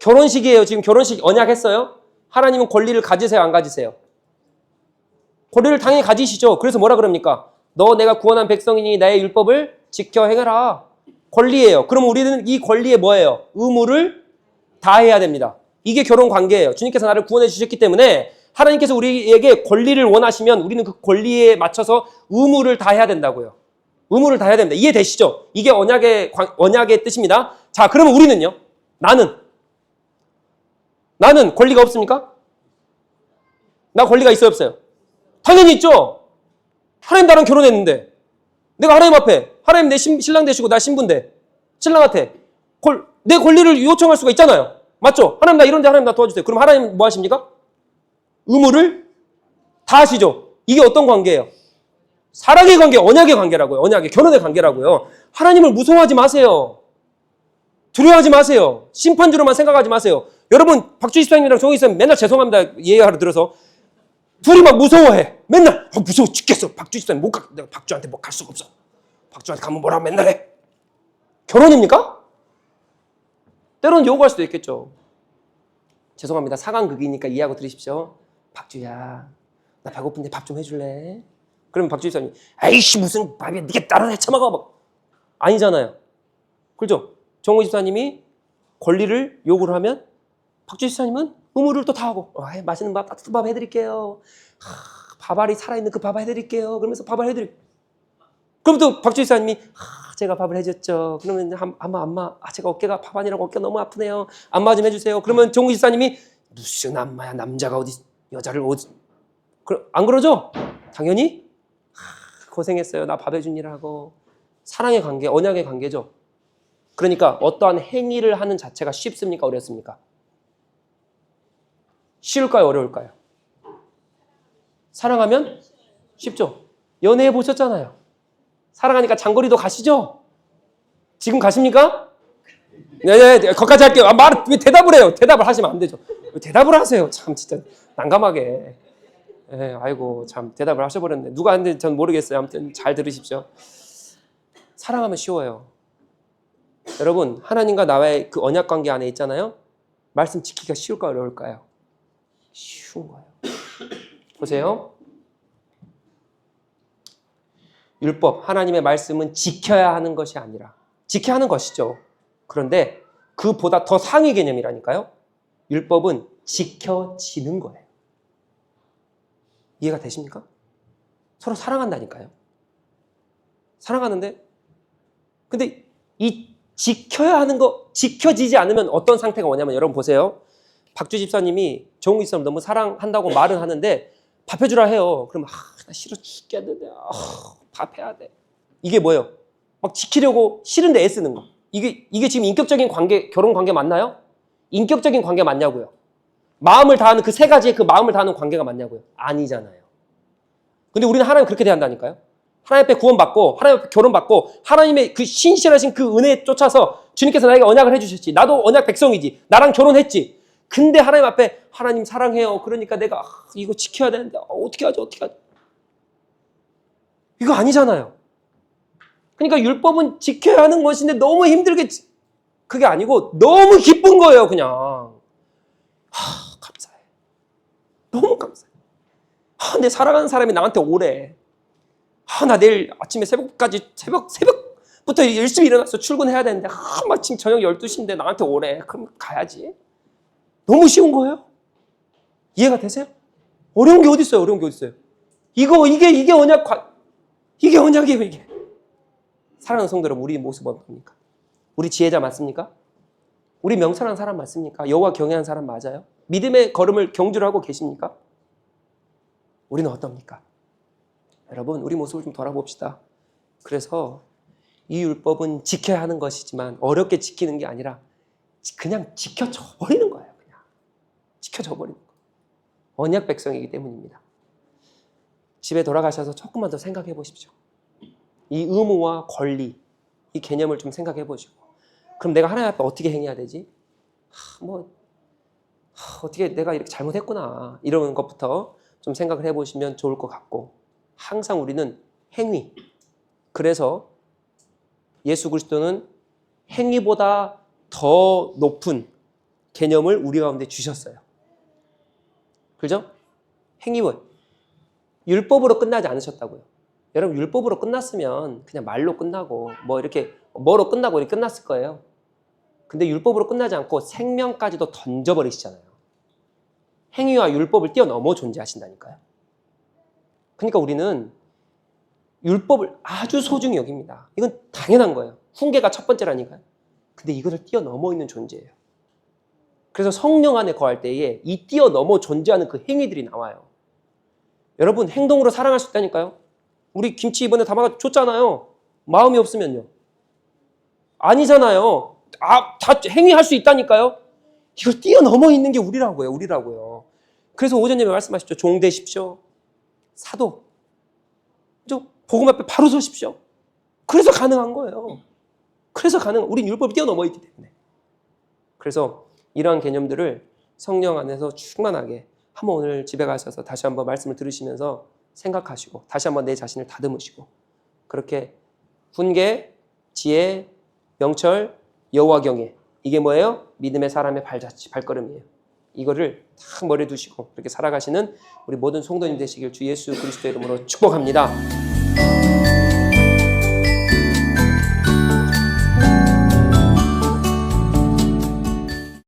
결혼식이에요. 지금 결혼식 언약했어요. 하나님은 권리를 가지세요? 안 가지세요? 권리를 당연히 가지시죠. 그래서 뭐라 그럽니까? 너 내가 구원한 백성이니 나의 율법을 지켜 행하라. 권리예요. 그럼 우리는 이 권리에 뭐예요? 의무를 다해야 됩니다. 이게 결혼 관계예요. 주님께서 나를 구원해 주셨기 때문에 하나님께서 우리에게 권리를 원하시면 우리는 그 권리에 맞춰서 의무를 다해야 된다고요. 의무를 다해야 됩니다. 이해되시죠? 이게 언약의 뜻입니다. 자, 그러면 우리는요? 나는 권리가 없습니까? 나 권리가 있어요, 없어요? 당연히 있죠. 하나님 나랑 결혼했는데 내가 하나님 앞에 하나님 내 신랑 되시고 나 신부인데 신랑한테 내 권리를 요청할 수가 있잖아요. 맞죠? 하나님 나 이런데 하나님 나 도와주세요. 그럼 하나님 뭐 하십니까? 의무를 다 하시죠. 이게 어떤 관계예요? 사랑의 관계, 언약의 관계라고요. 언약의 결혼의 관계라고요. 하나님을 무서워하지 마세요. 두려워하지 마세요. 심판주로만 생각하지 마세요. 여러분 박주희 집사님이랑 정희 집사님 맨날 죄송합니다 예하러 들어서 둘이 막 무서워해. 맨날 무서워 죽겠어. 박주희 집사님 못 가. 내가 박주한테 뭐 갈 수가 없어. 박주한테 가면 뭐라고 맨날 해. 결혼입니까? 때로는 요구할 수도 있겠죠. 죄송합니다. 상황극이니까 이해하고 들으십시오. 박주야, 나 배고픈데 밥 좀 해줄래? 그러면 박주희 집사님이 에이씨 무슨 밥이야. 네가 따로 해쳐먹어. 막. 아니잖아요. 그렇죠? 정호 집사님이 권리를 요구를 하면 박주희 집사님은 의무를 또 다 하고 맛있는 밥, 따뜻한 밥 해드릴게요. 밥알이 살아있는 그 밥 해드릴게요. 그러면서 밥을 해드릴게요. 그럼 또 박주 집사님이 제가 밥을 해줬죠. 그러면 안마 제가 어깨가 밥 아니라고 어깨가 너무 아프네요. 안마 좀 해주세요. 그러면 종우 집사님이 무슨 안마야, 남자가 어디 여자를 어디 안 그러죠? 당연히 고생했어요. 나 밥 해준 일하고. 사랑의 관계, 언약의 관계죠. 그러니까 어떠한 행위를 하는 자체가 쉽습니까? 어렵습니까? 쉬울까요? 어려울까요? 사랑하면 쉽죠. 연애해 보셨잖아요. 사랑하니까 장거리도 가시죠? 지금 가십니까? 네, 거기까지 할게요. 왜 대답을 해요? 대답을 하시면 안 되죠. 왜 대답을 하세요? 참 진짜 난감하게. 아이고 참 대답을 하셔버렸네. 누가 하는지 전 모르겠어요. 아무튼 잘 들으십시오. 사랑하면 쉬워요. 여러분, 하나님과 나와의 그 언약 관계 안에 있잖아요. 말씀 지키기가 쉬울까요? 어려울까요? 쉬운 거예요. 보세요. 율법, 하나님의 말씀은 지켜야 하는 것이 아니라 지켜야 하는 것이죠. 그런데 그보다 더 상위 개념이라니까요. 율법은 지켜지는 거예요. 이해가 되십니까? 서로 사랑한다니까요. 사랑하는데 근데 이 지켜야 하는 거 지켜지지 않으면 어떤 상태가 오냐면 여러분 보세요. 박주 집사님이 정우 집사님 너무 사랑한다고 말은 하는데 밥 해주라 해요. 그러면 나 싫어 죽겠는데 밥 해야 돼. 이게 뭐예요? 막 지키려고 싫은데 애쓰는 거. 이게 지금 인격적인 관계, 결혼 관계 맞나요? 인격적인 관계 맞냐고요? 마음을 다하는 그 세 가지의 그 마음을 다하는 관계가 맞냐고요? 아니잖아요. 근데 우리는 하나님 그렇게 대한다니까요. 하나님 앞에 구원받고 하나님 앞에 결혼받고 하나님의 그 신실하신 그 은혜에 쫓아서 주님께서 나에게 언약을 해주셨지. 나도 언약 백성이지. 나랑 결혼했지. 근데 하나님 앞에 하나님 사랑해요. 그러니까 내가 이거 지켜야 되는데 어떻게 하죠? 이거 아니잖아요. 그러니까 율법은 지켜야 하는 것인데 너무 힘들게 그게 아니고 너무 기쁜 거예요. 그냥 감사해. 너무 감사해. 내 사랑하는 사람이 나한테 오래. 나 내일 아침에 새벽부터 열심히 일어나서 출근해야 되는데 마침 저녁 12시인데 나한테 오래. 그럼 가야지. 너무 쉬운 거예요. 이해가 되세요? 어려운 게 어디 있어요? 어려운 게 어디 있어요? 이게 언약이에요. 이게. 사랑하는 성도 여러분, 우리 모습은 어떻습니까? 우리 지혜자 맞습니까? 우리 명철한 사람 맞습니까? 여호와 경외한 사람 맞아요? 믿음의 걸음을 경주를 하고 계십니까? 우리는 어떻습니까? 여러분, 우리 모습을 좀 돌아봅시다. 그래서 이 율법은 지켜야 하는 것이지만 어렵게 지키는 게 아니라 그냥 지켜져 버리는 거예요. 그냥 지켜져 버리는 거예요. 언약 백성이기 때문입니다. 집에 돌아가셔서 조금만 더 생각해 보십시오. 이 의무와 권리, 이 개념을 좀 생각해 보시고 그럼 내가 하나님 앞에 어떻게 행해야 되지? 어떻게 내가 이렇게 잘못했구나 이런 것부터 좀 생각을 해보시면 좋을 것 같고 항상 우리는 행위, 그래서 예수 그리스도는 행위보다 더 높은 개념을 우리 가운데 주셨어요. 그죠? 행위원. 율법으로 끝나지 않으셨다고요. 여러분 율법으로 끝났으면 그냥 말로 끝나고 뭐로 끝나고 이렇게 끝났을 거예요. 근데 율법으로 끝나지 않고 생명까지도 던져버리시잖아요. 행위와 율법을 뛰어넘어 존재하신다니까요. 그러니까 우리는 율법을 아주 소중히 여깁니다. 이건 당연한 거예요. 훈계가 첫 번째라니까요. 근데 이것을 뛰어넘어 있는 존재예요. 그래서 성령 안에 거할 때에 이 뛰어넘어 존재하는 그 행위들이 나와요. 여러분 행동으로 사랑할 수 있다니까요. 우리 김치 이번에 담아가 줬잖아요. 마음이 없으면요. 아니잖아요. 다 행위할 수 있다니까요. 이거 뛰어넘어 있는 게 우리라고요. 그래서 오전님이 말씀하셨죠. 종 되십시오. 사도. 복음 앞에 바로 서십시오. 그래서 가능한 거예요. 우린 율법이 뛰어넘어 있기 때문에. 그래서 이러한 개념들을 성령 안에서 충만하게 한번 오늘 집에 가셔서 다시 한번 말씀을 들으시면서 생각하시고 다시 한번 내 자신을 다듬으시고 그렇게 훈계, 지혜, 명철, 여호와 경외 이게 뭐예요? 믿음의 사람의 발걸음이에요. 이거를 딱 머리에 두시고 그렇게 살아가시는 우리 모든 성도님 되시길 주 예수 그리스도의 이름으로 축복합니다.